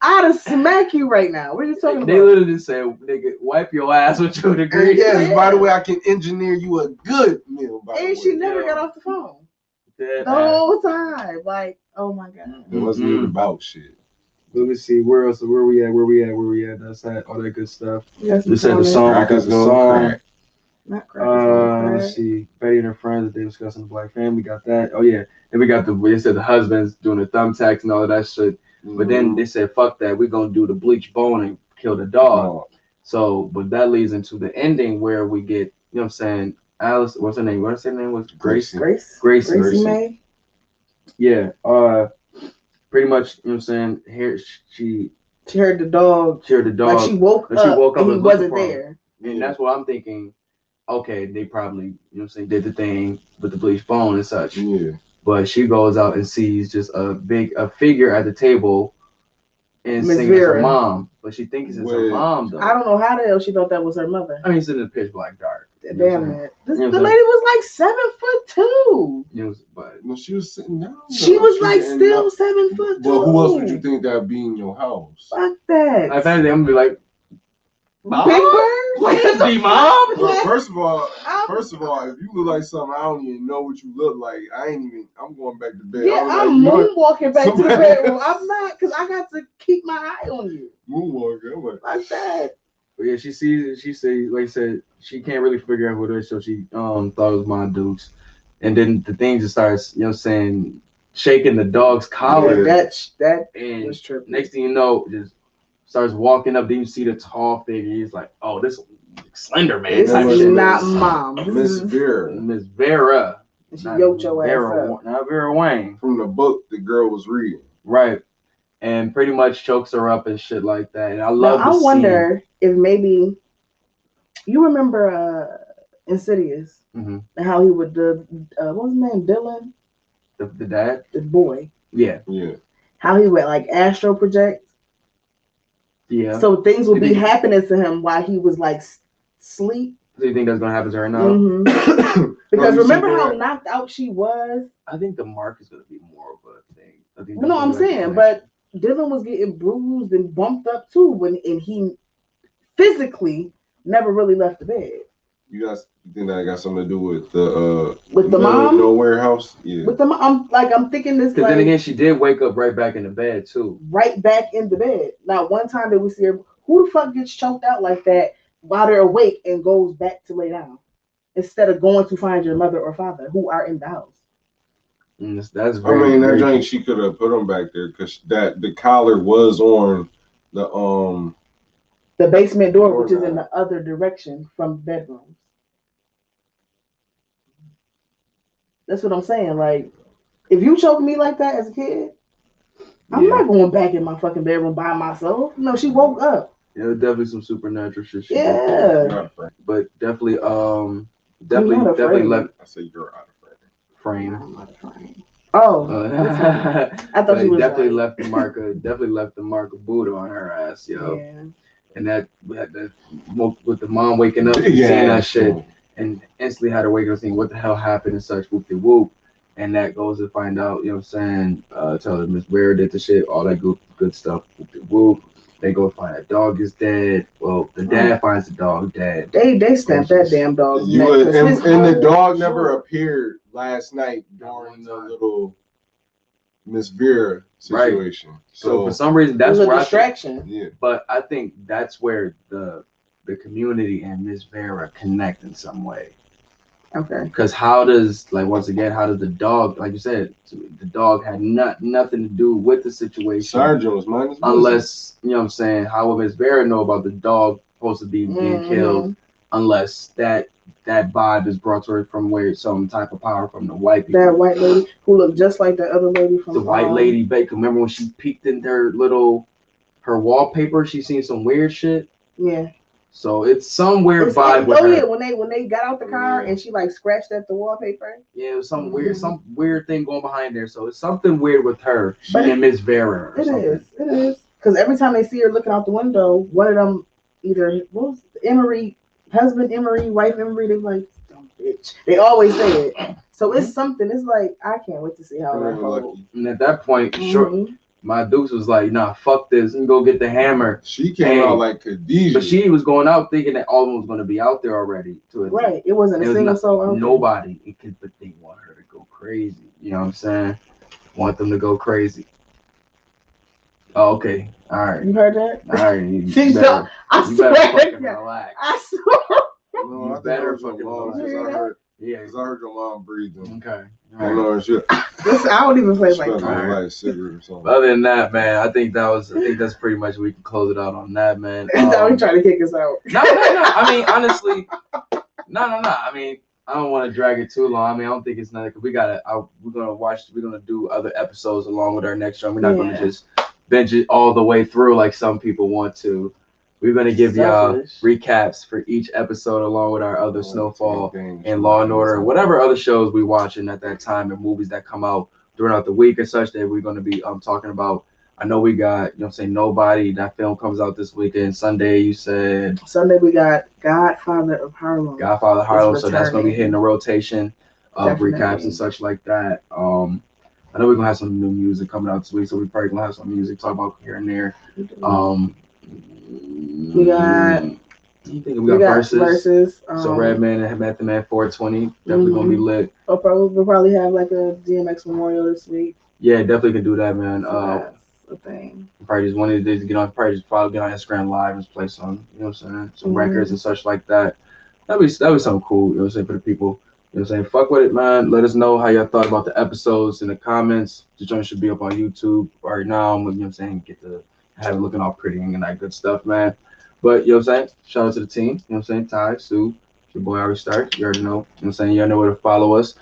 I'd smack you right now. What are you talking about? They literally just said, nigga, wipe your ass with your degree. Yes, by the way, I can engineer you a good meal. And she never got off the phone. The whole time. Like, oh my God. It wasn't even about shit. Let me see, where else? Where we at? That's that, all that good stuff. Yes, they said the song. Crackers gonna crack. Not crackers. Let's see. Betty and her friends, they discussing the black family. Got that. Oh yeah. Then we got they said the husbands doing the thumbtacks and all of that shit. But then they said, fuck that, we're going to do the bleach bone and kill the dog. So, but that leads into the ending where we get, you know what I'm saying, Alice, what's her name? What's her name? Was Gracie May? Yeah. Pretty much, you know what I'm saying, here she heard the dog. Like she woke up and he wasn't there. And that's what I'm thinking, okay, they probably, you know what I'm saying, did the thing with the bleach bone and such. Yeah. But she goes out and sees just a figure at the table and singing her mom. But she thinks it's her mom, though. I don't know how the hell she thought that was her mother. I mean, it's in the pitch black dark. Damn it. The lady was like 7'2". But no, she was sitting down. She was like still 7'2". Well, who else would you think that'd be in your house? Fuck that. If anything, I'm gonna be like, Mom? Big Bird? Please be Mom? Well, first of all, if you look like something I don't even know what you look like, I'm going back to bed. Yeah, I'm moonwalking back to the bedroom. I'm not, because I got to keep my eye on you. Moonwalking, like that. But yeah, she said, like I said, she can't really figure out who it is, so she thought it was my Dukes. And then the thing just starts, you know what I'm saying, shaking the dog's collar. Yeah, that and was tripping. Next thing you know, just starts walking up, then you see the tall figure. He's like, oh, this Slender Man. This is not Mom. Miss Vera. Miss Vera. She yoked your ass up. Not Vera Wang. From the book the girl was reading. Right. And pretty much chokes her up and shit like that. And I love I wonder if maybe you remember Insidious and how he would what was his name? Dylan? The dad? The boy. Yeah. Yeah. How he would like astro project. Yeah. So things would You be think- happening to him while he was like sleep. Do you think that's gonna happen to her now? Because you remember said how that- knocked out she was? I think the mark is gonna be more of a thing. I think Well, no, that's I'm gonna be like saying, the but Dylan was getting bruised and bumped up too and he physically never really left the bed. You guys think that got something to do with the With the middle of mom? nowhere house? Yeah. With the I'm thinking this Because like then again, she did wake up right back in the bed too. right back in the bed. Now one time that we see her, who the fuck gets choked out like that while they're awake and goes back to lay down instead of going to find your mother or father who are in the house. That's I very. mean, that very joint she could have put him back there because that the collar was on The basement door, Door which is in knob. the other direction from bedrooms. That's what I'm saying. Like, if you choke me like that as a kid, I'm Yeah. not going back in my fucking bedroom by myself. No, she woke up. Yeah, definitely some supernatural shit. She did. Yeah. not afraid. But definitely, not definitely afraid. left I say you're out of frame. frame. I'm not afraid. Oh, I thought But she was definitely like, left the mark of Buddha on her ass, yo. yeah. And that with the mom waking up and Big seeing that ass shit, joint. and instantly had her wake up saying what the hell happened and such, whoop de whoop. And that goes to find out, you know what I'm saying? Tell her Miss Ware did the shit, all that good stuff, whoop de whoop. They go find that dog is dead. Well, the dad finds the dog dead. They stamped that damn dog's neck. You 'cause and, his and the whole dog never joint- appeared last night during the time. little Miss Vera situation. So for some reason, It that's was a where I think, distraction. Yeah. but I think that's where the community and Miss Vera connect in some way. Okay. Because how does the dog, like you said, the dog had nothing to do with the situation, Sergeant was minding his business. unless you know what I'm saying. How would Miss Vera know about the dog supposed to be being killed, unless that vibe is brought to her from where some type of power from the white people. That white lady who looked just like the other lady from The white lady Baker. Remember when she peeked in her wallpaper? She seen some weird shit. Yeah. So it's some weird vibe with her. Yeah, when they got out the car and she like scratched at the wallpaper. Yeah, it was some weird thing going behind there. So it's something weird with her and Miss Vera. It is. Because every time they see her looking out the window, one of them either what was Emery, husband Emery, wife Emery, they like, dumb bitch. They always say it. So it's something. It's like I can't wait to see how that goes. And at that point, my Dukes was like, nah, fuck this, and go get the hammer. She came out like Khadijah. But she was going out thinking that all of them was going to be out there already. Right. It wasn't a single soul. Nobody. But they want her to go crazy. You know what I'm saying? Want them to go crazy. Oh, okay. All right. You heard that? All right. You better fucking relax. I swear. No, I better think fucking mom. relax. Because I heard your mom breathing. Okay. I know shit. Listen, I don't even play like Smoking that. a light cigarette or something. Other than that, man, I think that's pretty much we can close it out on that, man. Now he trying to kick us out. No. I mean, honestly, no. I mean, I don't want to drag it too long. I mean, I don't think it's nothing because we're gonna do other episodes along with our next show. We're not gonna just binge it all the way through like some people want to. We're gonna give y'all recaps for each episode along with our other Snowfall and Law and Order, whatever other shows we watching at that time and movies that come out throughout the week and such that we're gonna be talking about. I know we got, Nobody. That film comes out this weekend. Sunday, you said. Sunday we got Godfather of Harlem. So that's gonna be hitting the rotation of recaps and such like that. I know we're gonna have some new music coming out this week, so we probably gonna have some music talk about here and there. We got verses. So Redman and Method Man 420 definitely gonna be lit. We'll probably have like a DMX memorial this week. Yeah, definitely can do that, man. That's a thing. Probably just one of these days to get on Instagram Live and play some, some records and such like that. That'd be something cool, for the people. Fuck with it, man. Let us know how y'all thought about the episodes in the comments. The joint should be up on YouTube right now. Get to have it looking all pretty and that good stuff, man. But shout out to the team. Ty, Sue, your boy Ari Starks. You already know. You know where to follow us.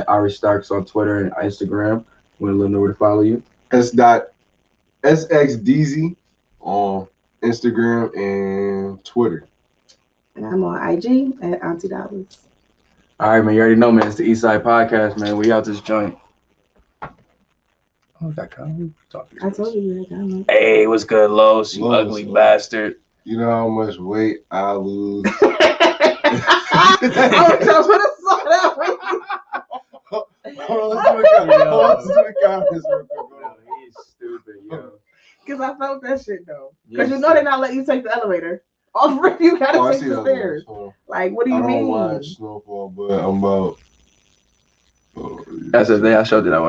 Ari Starks on Twitter and Instagram. Want to know where to follow you? S.SXDZ on Instagram and Twitter. And I'm on IG at Auntie Dollars. All right, man. You already know, man. It's the Eastside Podcast, man. We out this joint. Lowe's.com. I told you that. Hey, what's good, Lowe's? You Lowe's, ugly bastard. You know how much weight I lose. I was trying to put a song out with you. Hold on, let's do the comments real quick. No, he's stupid, yo. Because I felt that shit though. Yes, Because you know they're not letting you take the elevator. Oh, you gotta Oh, I take see the that stairs. one. Like, what do you I don't mean? watch Snowfall, but I'm about. That's the day I showed that I